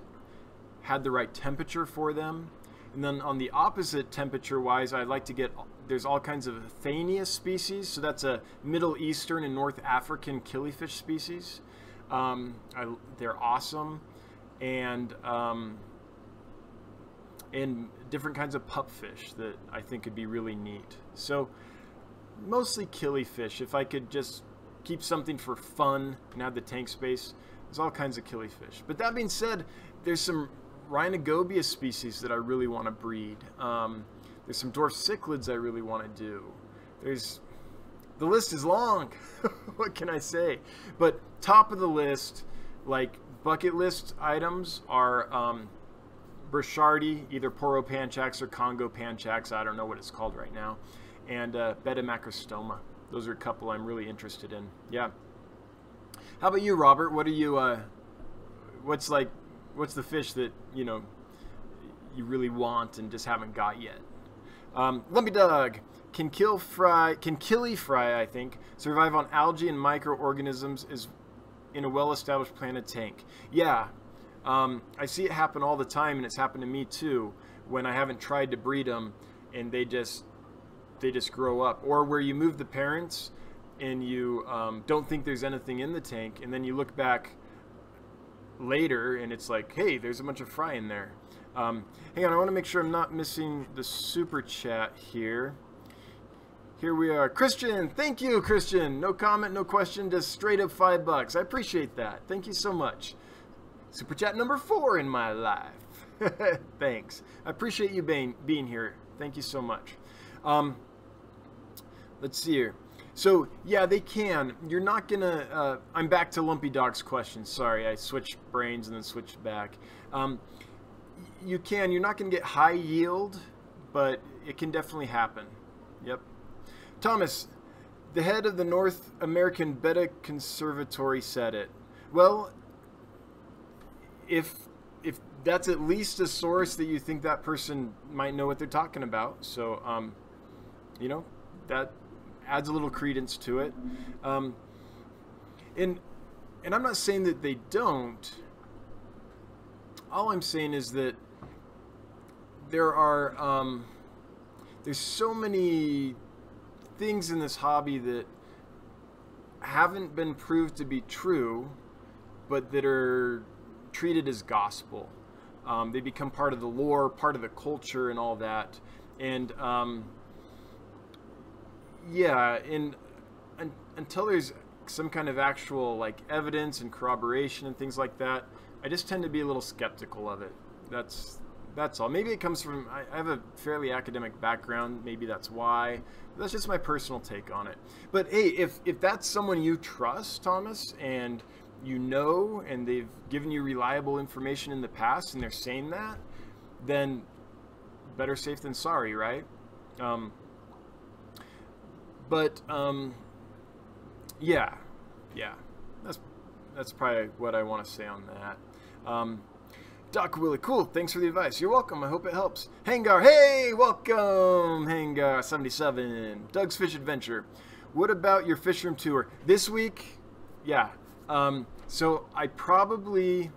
had the right temperature for them. And then on the opposite temperature-wise, I'd like to get, there's all kinds of Athenia species. So that's a Middle Eastern and North African killifish species. They're awesome. And different kinds of pupfish that I think could be really neat. So mostly killifish. If I could just keep something for fun and have the tank space, there's all kinds of killifish. But that being said, there's some Rhinogobia species that I really want to breed. There's some dwarf cichlids I really want to do. The list is long. What can I say? But top of the list, like bucket list items, are burchardi, either Poro Panchax or Congo Panchax. I don't know what it's called right now. And Betta macrostoma. Those are a couple I'm really interested in. Yeah. How about you, Robert? What are you? What's the fish that you really want and just haven't got yet? Lumpy Doug. Can killi fry, I think, survive on algae and microorganisms is in a well-established planted tank? Yeah. I see it happen all the time, and it's happened to me too when I haven't tried to breed them and they just grow up. Or where you move the parents and you don't think there's anything in the tank, and then you look back later and it's like, hey, there's a bunch of fry in there. Hang on, I want to make sure I'm not missing the super chat here. Here we are. Christian, thank you, Christian. No comment, no question, just straight up $5. I appreciate that. Thank you so much. Super chat number 4 in my life. Thanks. I appreciate you being here. Thank you so much. Let's see here. So, yeah, they can. You're not going to... I'm back to Lumpy Dog's question. Sorry, I switched brains and then switched back. You can. You're not going to get high yield, but it can definitely happen. Yep. Thomas, the head of the North American Betta Conservatory said it. Well, if that's at least a source that you think that person might know what they're talking about, so you know, that adds a little credence to it. And I'm not saying that they don't. All I'm saying is that there are there's so many things in this hobby that haven't been proved to be true, but that are treated as gospel. They become part of the lore, part of the culture, and all that. And yeah, until there's some kind of actual like evidence and corroboration and things like that, I just tend to be a little skeptical of it. That's all. Maybe it comes from, I have a fairly academic background, maybe that's why. That's just my personal take on it. But hey, if that's someone you trust, Thomas, and you know, and they've given you reliable information in the past, and they're saying that, then better safe than sorry, right? Yeah, that's probably what I want to say on that. Doc Willie, cool, thanks for the advice. You're welcome, I hope it helps. Hangar, hey, welcome, Hangar 77. Doug's Fish Adventure. What about your fish room tour? This week, yeah. So I probably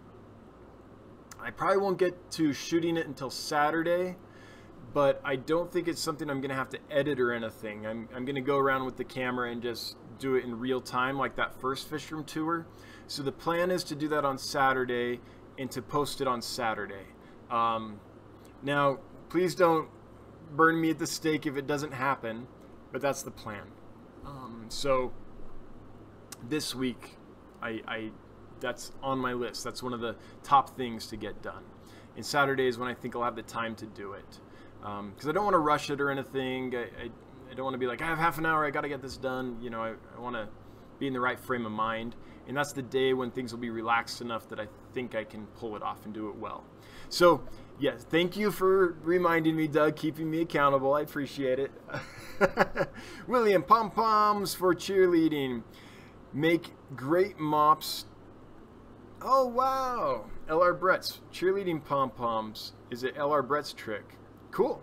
won't get to shooting it until Saturday, but I don't think it's something I'm going to have to edit or anything. I'm going to go around with the camera and just do it in real time like that first fish room tour. So the plan is to do that on Saturday and to post it on Saturday. Now, please don't burn me at the stake if it doesn't happen, but that's the plan. So this week, that's on my list. That's one of the top things to get done. And Saturday is when I think I'll have the time to do it. Because I don't want to rush it or anything. I don't want to be like, I have half an hour, I got to get this done. You know, I want to be in the right frame of mind. And that's the day when things will be relaxed enough that I think I can pull it off and do it well. So, yes, thank you for reminding me, Doug, keeping me accountable. I appreciate it. William, pom-poms for cheerleading. Make great mops. Oh, wow. L.R. Brett's cheerleading pom-poms is it L.R. Brett's trick. Cool.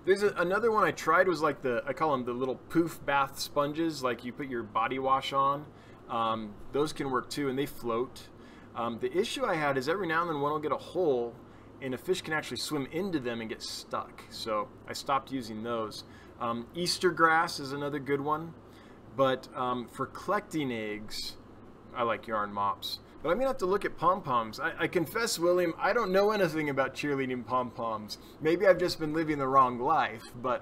There's another one I tried was like I call them the little poof bath sponges, like you put your body wash on. Those can work too, and they float. The issue I had is every now and then one will get a hole, and a fish can actually swim into them and get stuck. So I stopped using those. Easter grass is another good one. But for collecting eggs, I like yarn mops. But I'm going to have to look at pom-poms. I confess, William, I don't know anything about cheerleading pom-poms. Maybe I've just been living the wrong life. But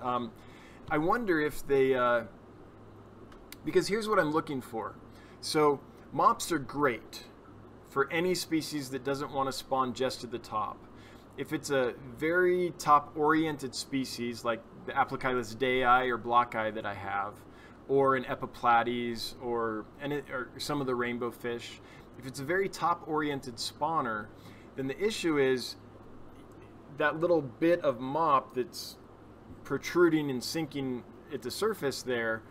I wonder if they... because here's what I'm looking for. So mops are great for any species that doesn't want to spawn just at the top. If it's a very top-oriented species, like the Aplochilus dei or blockeye that I have, or an Epiplates, or some of the rainbow fish, if it's a very top-oriented spawner, then the issue is that little bit of mop that's protruding and sinking at the surface there,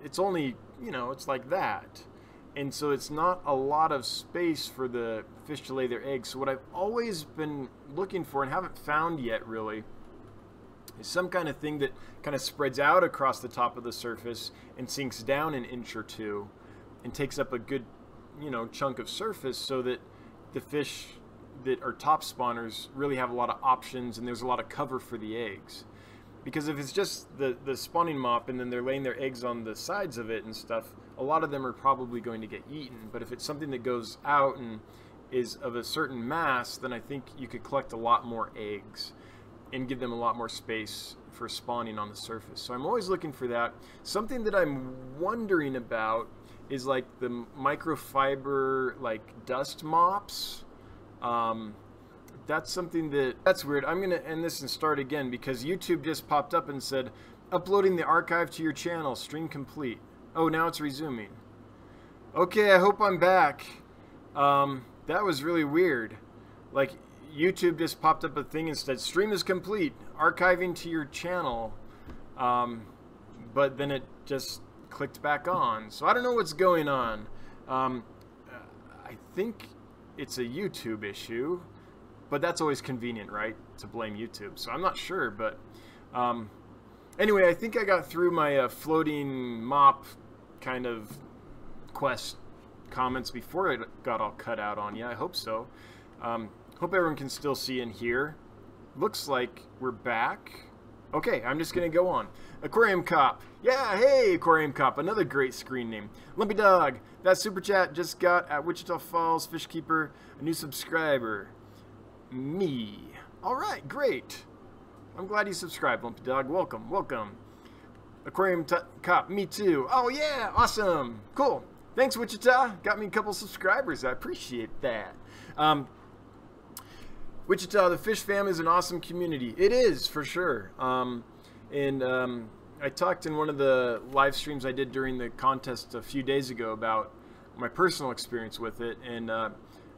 it's only, you know, it's like that. And so it's not a lot of space for the fish to lay their eggs. So what I've always been looking for and haven't found yet really is some kind of thing that kind of spreads out across the top of the surface and sinks down an inch or two and takes up a good, you know, chunk of surface so that the fish that are top spawners really have a lot of options and there's a lot of cover for the eggs. Because if it's just the spawning mop and then they're laying their eggs on the sides of it and stuff, a lot of them are probably going to get eaten. But if it's something that goes out and is of a certain mass, then I think you could collect a lot more eggs and give them a lot more space for spawning on the surface. So I'm always looking for that. Something that I'm wondering about is like the microfiber like dust mops. That's something that's weird. I'm gonna end this and start again because YouTube just popped up and said uploading the archive to your channel, stream complete. Oh, now it's resuming. Okay, I hope I'm back. That was really weird. Like YouTube just popped up a thing and said stream is complete. archiving to your channel, but then it just clicked back on. So I don't know what's going on. I think it's a YouTube issue, but that's always convenient, right? To blame YouTube. So I'm not sure, but anyway, I think I got through my floating mop kind of quest comments before it got all cut out on you. I hope so. Hope everyone can still see and hear. Looks like we're back. Okay, I'm just gonna go on. Aquarium Co-op. Yeah, hey, Aquarium Co-op. Another great screen name. Lumpy Dog. That super chat just got at Wichita Falls Fish Keeper a new subscriber. Me. All right, great. I'm glad you subscribed, Lumpy Dog. Welcome, welcome. Aquarium Co-op. Me too. Oh yeah, awesome. Cool. Thanks, Wichita. Got me a couple subscribers. I appreciate that. Wichita, the fish fam is an awesome community. It is, for sure. I talked in one of the live streams I did during the contest a few days ago about my personal experience with it, and I'm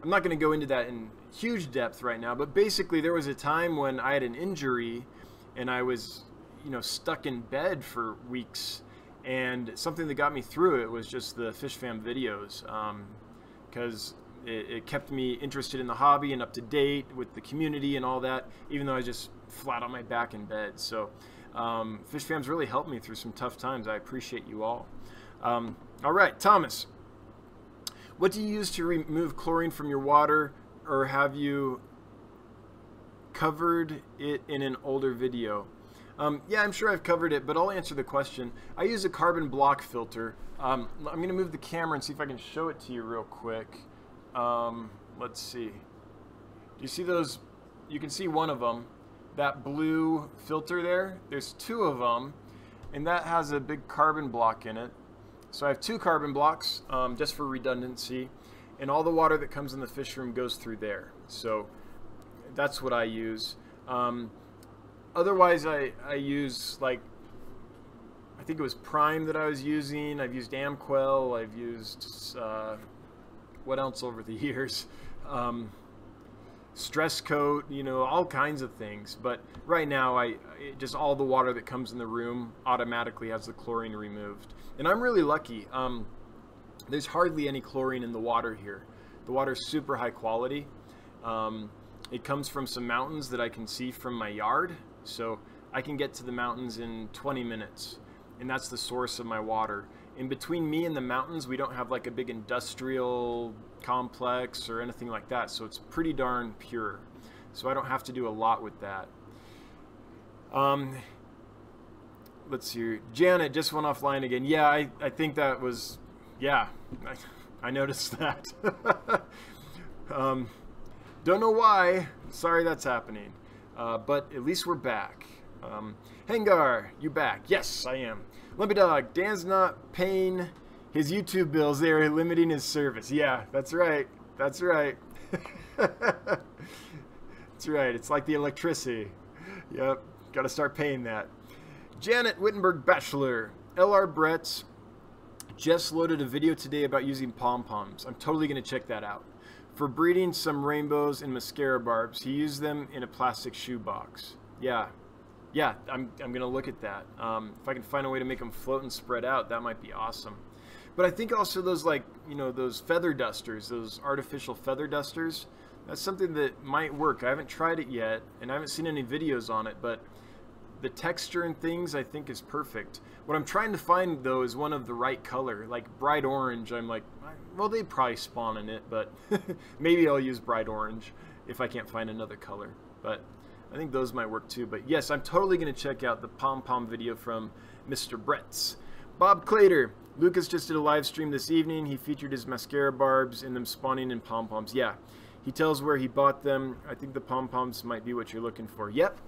not going to go into that in huge depth right now, but basically there was a time when I had an injury and I was, stuck in bed for weeks, and something that got me through it was just the fish fam videos, because it kept me interested in the hobby and up to date with the community and all that, even though I was just flat on my back in bed. So fish fam's really helped me through some tough times. I appreciate you all. All right, Thomas, what do you use to remove chlorine from your water, or have you covered it in an older video? Yeah, I'm sure I've covered it, but I'll answer the question. I use a carbon block filter. I'm going to move the camera and see if I can show it to you real quick. Let's see. Do you see those? You can see one of them. That blue filter there. There's two of them, and that has a big carbon block in it. So I have two carbon blocks, just for redundancy, and all the water that comes in the fish room goes through there. So that's what I use. Otherwise, I use, like, I think it was Prime that I was using. I've used Amquel. I've used what else over the years? Stress coat, all kinds of things. But right now, just all the water that comes in the room automatically has the chlorine removed. And I'm really lucky. There's hardly any chlorine in the water here. The water is super high quality. It comes from some mountains that I can see from my yard. So I can get to the mountains in 20 minutes. And that's the source of my water. In between me and the mountains, we don't have like a big industrial complex or anything like that, so it's pretty darn pure. So I don't have to do a lot with that. Let's see. Janet just went offline again. Yeah, I think that was, yeah, I noticed that. Don't know why. Sorry that's happening. But at least we're back. Hangar, you back? Yes, I am. Lumpy Dog, Dan's not paying his YouTube bills. They're limiting his service. Yeah, that's right. That's right. That's right. It's like the electricity. Yep, got to start paying that. Janet Wittenberg Bachelor, LR Brett's just loaded a video today about using pom-poms. I'm totally going to check that out. For breeding some rainbows and mascara barbs, he used them in a plastic shoebox. Yeah. Yeah, I'm going to look at that. If I can find a way to make them float and spread out, that might be awesome. But I think also those, like, those feather dusters, those artificial feather dusters, that's something that might work. I haven't tried it yet, and I haven't seen any videos on it, but the texture and things I think is perfect. What I'm trying to find, though, is one of the right color. Like bright orange, I'm like, well, they'd probably spawn in it, but maybe I'll use bright orange if I can't find another color. But I think those might work too. But yes, I'm totally going to check out the pom-pom video from Mr. Brett's. Bob Clater. Lucas just did a live stream this evening. He featured his mascara barbs and them spawning in pom-poms. Yeah. He tells where he bought them. I think the pom-poms might be what you're looking for. Yep.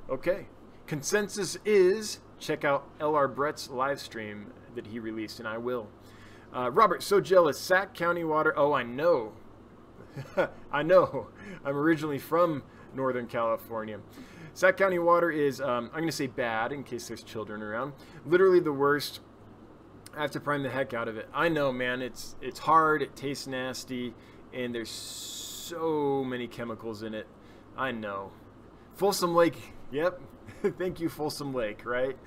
Okay. Consensus is check out LR Brett's live stream that he released, and I will. Robert, so jealous. Sac County water. Oh, I know. I know. I'm originally from Northern California. Sac County water is, I'm going to say bad in case there's children around. Literally the worst. I have to prime the heck out of it. I know, man. It's hard. It tastes nasty. And there's so many chemicals in it. I know. Folsom Lake Yep. Thank you, Folsom Lake, right?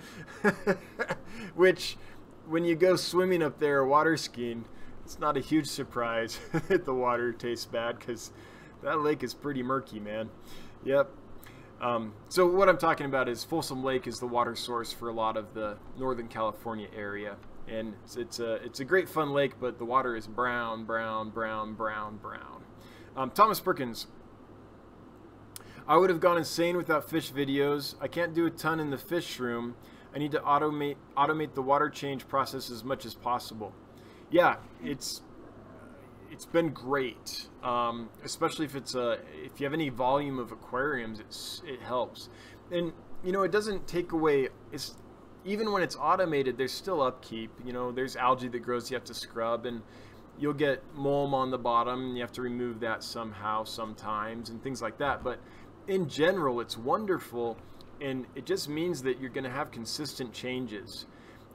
Which, when you go swimming up there or water skiing, it's not a huge surprise that the water tastes bad, because that lake is pretty murky, man. Yep. So what I'm talking about is Folsom Lake is the water source for a lot of the Northern California area. And it's a great fun lake, but the water is brown, brown, brown, brown, brown. Thomas Perkins. I would have gone insane without fish videos. I can't do a ton in the fish room. I need to automate the water change process as much as possible. Yeah, it's been great, especially if if you have any volume of aquariums, it helps. And you know, it doesn't take away. Even when it's automated, there's still upkeep. You know, there's algae that grows you have to scrub, and you'll get mulm on the bottom, and you have to remove that somehow, sometimes, and things like that. But in general, it's wonderful, and it just means that you're going to have consistent changes.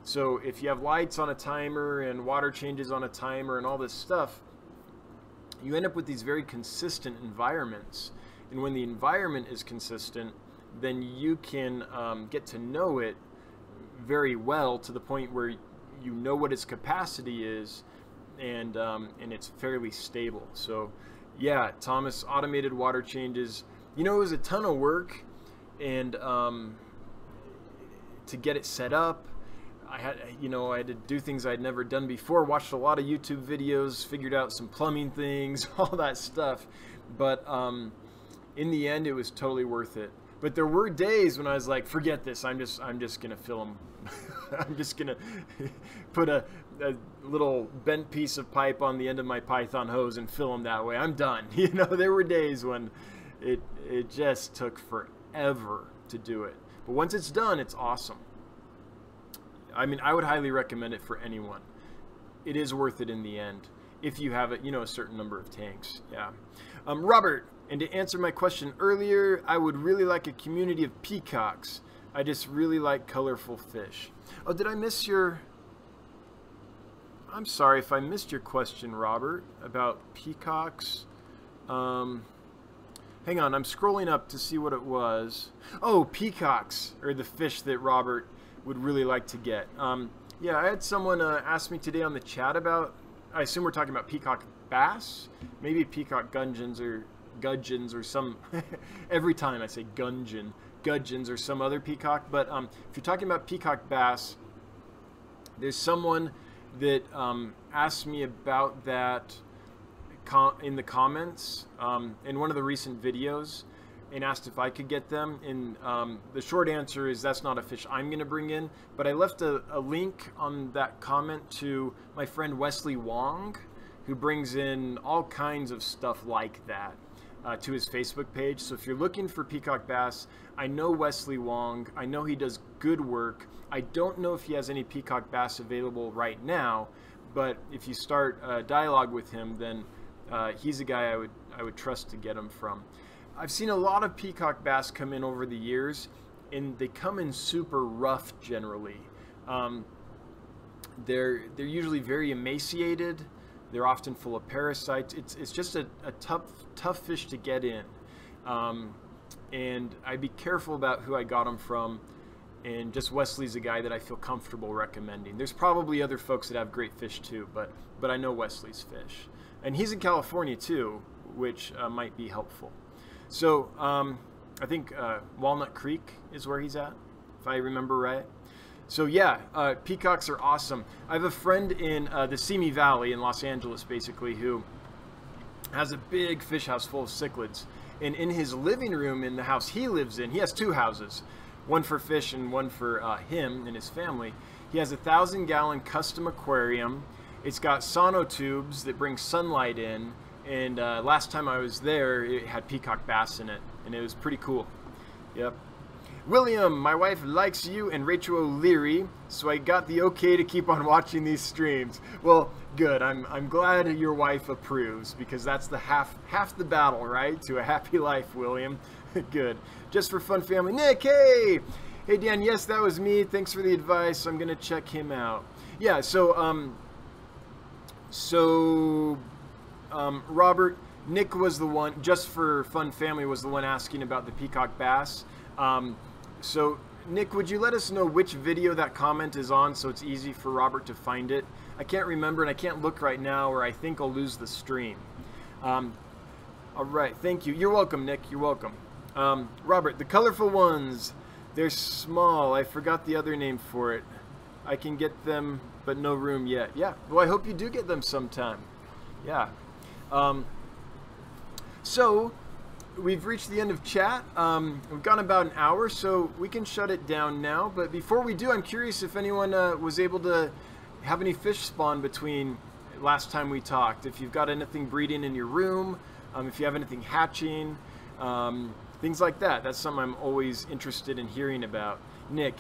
So if you have lights on a timer and water changes on a timer and all this stuff, you end up with these very consistent environments. And when the environment is consistent, then you can get to know it very well, to the point where you know what its capacity is, and it's fairly stable. So yeah, Thomas, automated water changes, you know, it was a ton of work, and to get it set up, I had to do things I'd never done before, watched a lot of YouTube videos, figured out some plumbing things, all that stuff. But in the end, it was totally worth it. But there were days when I was like, forget this, I'm just gonna fill them. I'm just gonna put a little bent piece of pipe on the end of my Python hose and fill them that way. I'm done. You know, there were days when it just took forever to do it. But once it's done, it's awesome. I mean, I would highly recommend it for anyone. It is worth it in the end, if you have a certain number of tanks. Yeah. Robert, and to answer my question earlier, I would really like a community of peacocks. I just really like colorful fish. Oh, did I miss your... I'm sorry if I missed your question, Robert, about peacocks. Hang on, I'm scrolling up to see what it was. Oh, peacocks are the fish that Robert would really like to get. Yeah, I had someone ask me today on the chat about, I assume we're talking about peacock bass, maybe peacock gudgeons or some, every time I say gudgeons or some other peacock. But if you're talking about peacock bass, there's someone that asked me about that in the comments in one of the recent videos, and asked if I could get them. And the short answer is that's not a fish I'm going to bring in, but I left a link on that comment to my friend Wesley Wong, who brings in all kinds of stuff like that to his Facebook page. So if you're looking for peacock bass, I know Wesley Wong. I know he does good work. I don't know if he has any peacock bass available right now, but if you start a dialogue with him, then he's a guy I would trust to get them from. I've seen a lot of peacock bass come in over the years, and they come in super rough generally. They're usually very emaciated. They're often full of parasites. It's just a tough fish to get in. And I'd be careful about who I got them from. And just Wesley's a guy that I feel comfortable recommending. There's probably other folks that have great fish too, but I know Wesley's fish. And he's in California too, which might be helpful. So I think Walnut Creek is where he's at, if I remember right. So yeah, peacocks are awesome. I have a friend in the Simi Valley in Los Angeles, basically, who has a big fish house full of cichlids. And in his living room in the house he lives in, he has two houses, one for fish and one for him and his family. He has a 1,000-gallon custom aquarium. It's got sonotubes that bring sunlight in. And last time I was there, it had peacock bass in it, and it was pretty cool. Yep. William, my wife likes you and Rachel O'Leary, so I got the okay to keep on watching these streams. Well, good. I'm glad your wife approves, because that's the half the battle, right? To a happy life, William. Good. Just for fun, family. Nick, hey! Hey, Dan, yes, that was me. Thanks for the advice. I'm going to check him out. Yeah, so, Robert, Nick was the one, just for fun family, was the one asking about the peacock bass. So, Nick, would you let us know which video that comment is on so it's easy for Robert to find it? I can't remember and I can't look right now or I think I'll lose the stream. All right, thank you. You're welcome, Nick. You're welcome. Robert, the colorful ones, they're small. I forgot the other name for it. I can get them, but no room yet. Yeah, well, I hope you do get them sometime. Yeah. So, we've reached the end of chat. We've gone about an hour, so we can shut it down now. But before we do, I'm curious if anyone was able to have any fish spawn between last time we talked. If you've got anything breeding in your room, if you have anything hatching, things like that. That's something I'm always interested in hearing about. Nick,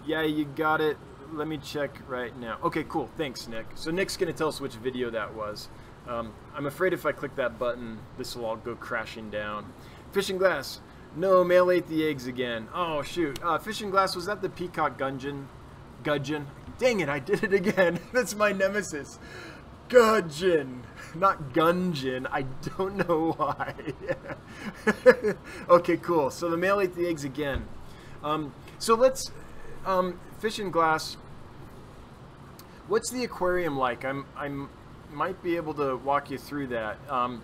yeah, you got it. Let me check right now. Okay, cool. Thanks, Nick. So Nick's going to tell us which video that was. I'm afraid if I click that button, this will all go crashing down. Fishing Glass. No, male ate the eggs again. Oh, shoot. Fishing Glass, was that the peacock gudgeon? Gudgeon? Dang it, I did it again. That's my nemesis. Gudgeon. Not Gungeon. I don't know why. Okay, cool. So the male ate the eggs again. So let's... Fishing Glass, what's the aquarium like? I'm might be able to walk you through that. Are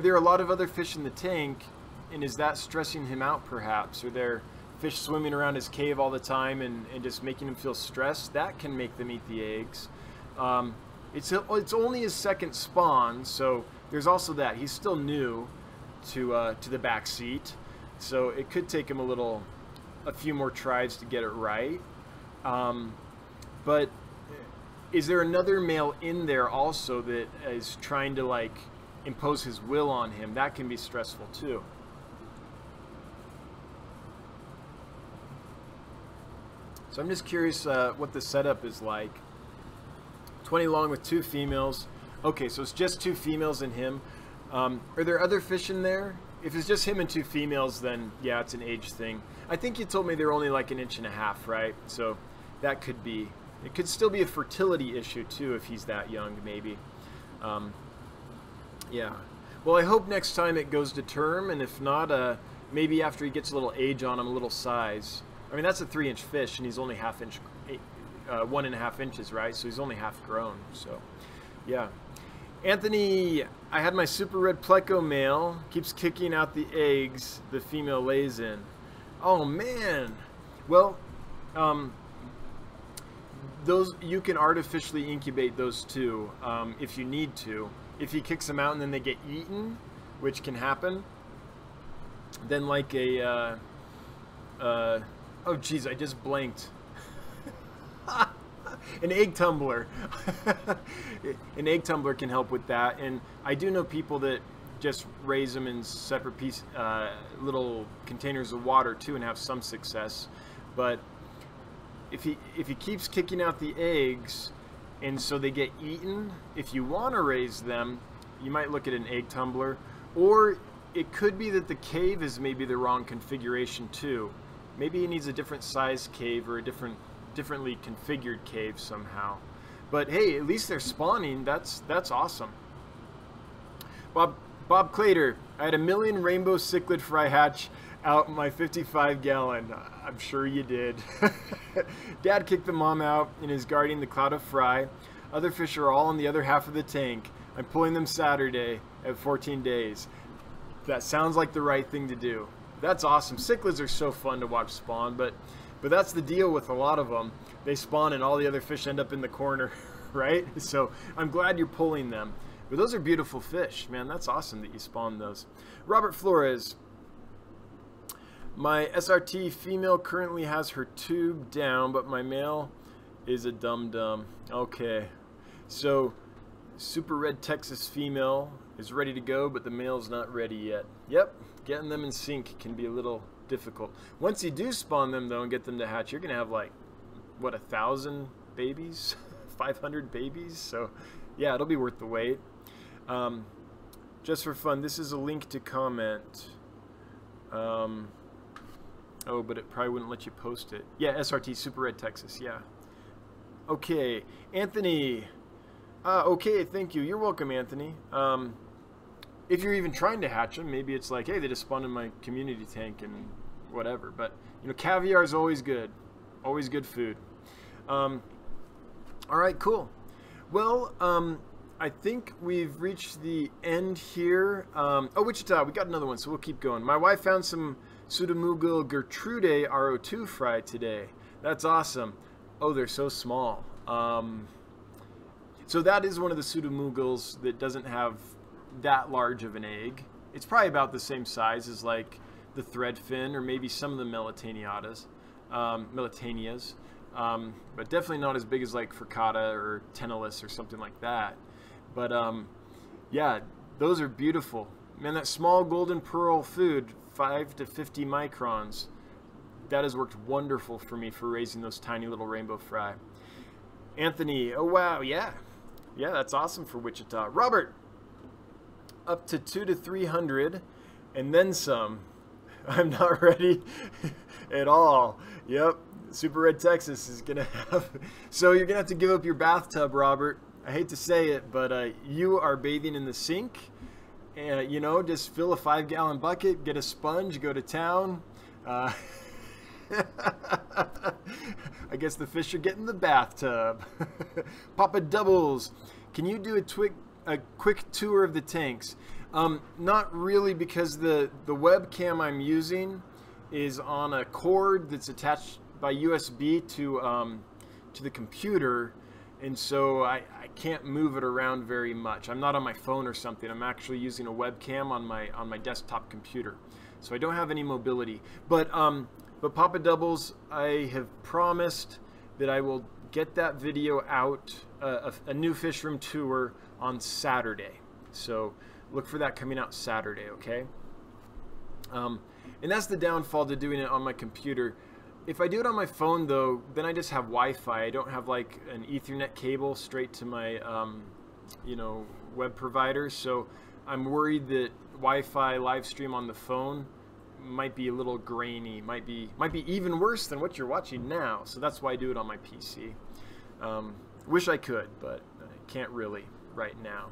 there a lot of other fish in the tank, and is that stressing him out perhaps? Are there fish swimming around his cave all the time and just making him feel stressed? That can make them eat the eggs. It's only his second spawn, so there's also that. He's still new to the back seat, so it could take him a few more tries to get it right. But is there another male in there also that is trying to like impose his will on him? That can be stressful too. So I'm just curious what the setup is like. 20 long with 2 females. Okay, so it's just 2 females and him. Are there other fish in there? If it's just him and 2 females, then yeah, it's an age thing. I think you told me they're only like 1.5 inches, right? So that could be, it could still be a fertility issue too if he's that young, maybe. Yeah. Well, I hope next time it goes to term, and if not, maybe after he gets a little age on him, a little size. I mean, that's a 3-inch fish, and he's only 1.5 inches, right? So he's only half grown. So, yeah. Anthony, I had my super red pleco male, keeps kicking out the eggs the female lays in. Oh man. Well, those, you can artificially incubate those too, if you need to. If he kicks them out and then they get eaten, which can happen, then like a, oh geez, I just blanked. An egg tumbler. An egg tumbler can help with that, and I do know people that just raise them in separate little containers of water too, and have some success. But if he keeps kicking out the eggs, and so they get eaten, if you want to raise them, you might look at an egg tumbler, or it could be that the cave is maybe the wrong configuration too. Maybe he needs a different size cave or a differently configured cave somehow. But hey, at least they're spawning. That's awesome. Bob Clater, I had 1 million rainbow cichlid fry hatch out my 55-gallon. I'm sure you did. Dad kicked the mom out and is guarding the cloud of fry. Other fish are all in the other half of the tank. I'm pulling them Saturday at 14 days. That sounds like the right thing to do. That's awesome. Cichlids are so fun to watch spawn, but that's the deal with a lot of them. They spawn and all the other fish end up in the corner, right? So I'm glad you're pulling them. But those are beautiful fish, man. That's awesome that you spawned those. Robert Flores. My SRT female currently has her tube down, but my male is a dum-dum. Okay. So super red Texas female is ready to go, but the male's not ready yet. Yep. Getting them in sync can be a little difficult. Once you do spawn them though and get them to hatch, you're gonna have like what, 1,000 babies, 500 babies. So yeah, it'll be worth the wait. Just for fun, this is a link to comment. Oh, but it probably wouldn't let you post it. Yeah, SRT Super Red Texas. Yeah. Okay, Anthony. Okay, thank you. You're welcome, Anthony. if you're even trying to hatch them, maybe it's like, hey, they just spawned in my community tank and whatever. But, you know, caviar is always good. Always good food. All right, cool. Well, I think we've reached the end here. Oh, Wichita, we got another one, so we'll keep going. My wife found some Pseudomugil Gertrude RO2 fry today. That's awesome. Oh, they're so small. So that is one of the Pseudomugils that doesn't have that large of an egg. It's probably about the same size as like the threadfin or maybe some of the Melitanias, but definitely not as big as like Fricata or Tenalis or something like that. But yeah, those are beautiful. Man, that small golden pearl food, 5 to 50 microns, that has worked wonderful for me for raising those tiny little rainbow fry. Anthony, oh wow, yeah. Yeah, that's awesome for Wichita. Robert, up to 200 to 300 and then some. I'm not ready at all. Yep, Super Red Texas is gonna have, so you're gonna have to give up your bathtub, Robert. I hate to say it, but you are bathing in the sink. You know, just fill a 5-gallon bucket, get a sponge, go to town. I guess the fish are getting the bathtub. Papa Doubles, can you do a quick tour of the tanks? Not really, because the webcam I'm using is on a cord that's attached by USB to the computer, and so I can't move it around very much. I'm not on my phone or something. I'm actually using a webcam on my desktop computer, so I don't have any mobility. But Papa Doubles, I have promised that I will get that video out, a new fish room tour on Saturday. So look for that coming out Saturday, okay? And that's the downfall to doing it on my computer. If I do it on my phone, though, then I just have Wi-Fi. I don't have like an Ethernet cable straight to my, you know, web provider. So I'm worried that Wi-Fi live stream on the phone might be a little grainy, might be even worse than what you're watching now. So that's why I do it on my PC. Wish I could, but I can't really right now.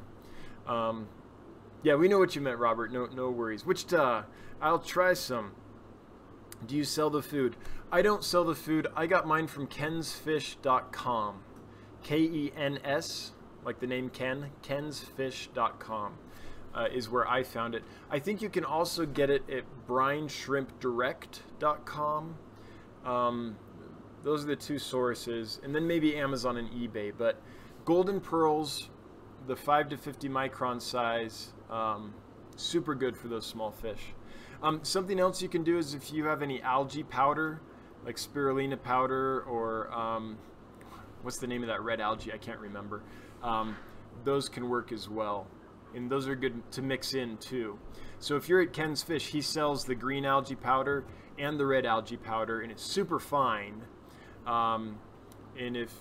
Yeah, we know what you meant, Robert. No worries. Wichita, I'll try some. Do you sell the food? I don't sell the food. I got mine from kensfish.com. K-E-N-S, like the name Ken, kensfish.com. Is where I found it. I think you can also get it at brineshrimpdirect.com. Those are the two sources, and then maybe Amazon and eBay. But golden pearls, the 5 to 50 micron size, super good for those small fish. Something else you can do is if you have any algae powder, like spirulina powder, or what's the name of that red algae? I can't remember. Those can work as well. And those are good to mix in too. So if you're at Ken's Fish, he sells the green algae powder and the red algae powder, and it's super fine. And if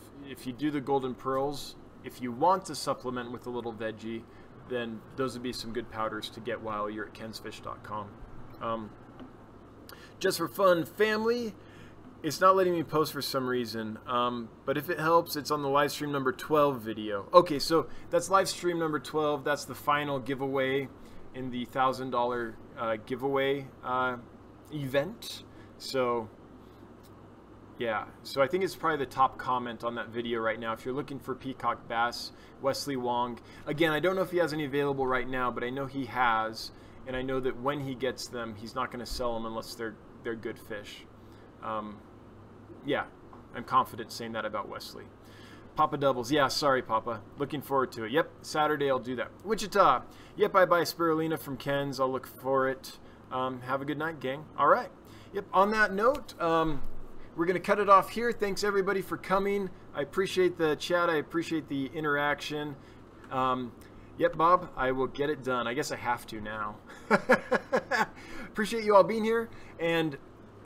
you do the golden pearls, if you want to supplement with a little veggie, then those would be some good powders to get while you're at kensfish.com. Just for fun, family, it's not letting me post for some reason, but if it helps, it's on the live stream number 12 video. Okay, so that's live stream number 12. That's the final giveaway in the $1,000 giveaway event. So yeah, so I think it's probably the top comment on that video right now. If you're looking for peacock bass, Wesley Wong. Again, I don't know if he has any available right now, but I know he has, and I know that when he gets them, he's not going to sell them unless they're good fish. Yeah, I'm confident saying that about Wesley. Papa Doubles, yeah, sorry Papa. Looking forward to it. Yep, Saturday I'll do that. Wichita, yep, I buy spirulina from Ken's. I'll look for it. Have a good night, gang. All right. Yep, on that note, we're going to cut it off here. Thanks everybody for coming. I appreciate the chat. I appreciate the interaction. Yep, Bob, I will get it done. I guess I have to now. Appreciate you all being here, and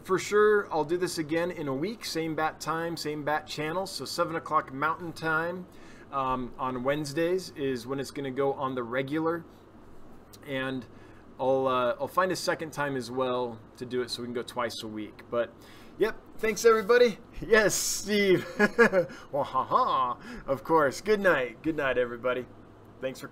for sure, I'll do this again in a week. Same bat time, same bat channel. So 7 o'clock Mountain Time on Wednesdays is when it's going to go on the regular. And I'll find a second time as well to do it so we can go twice a week. But yep, thanks everybody. Yes, Steve. Of course. Good night. Good night, everybody. Thanks for coming.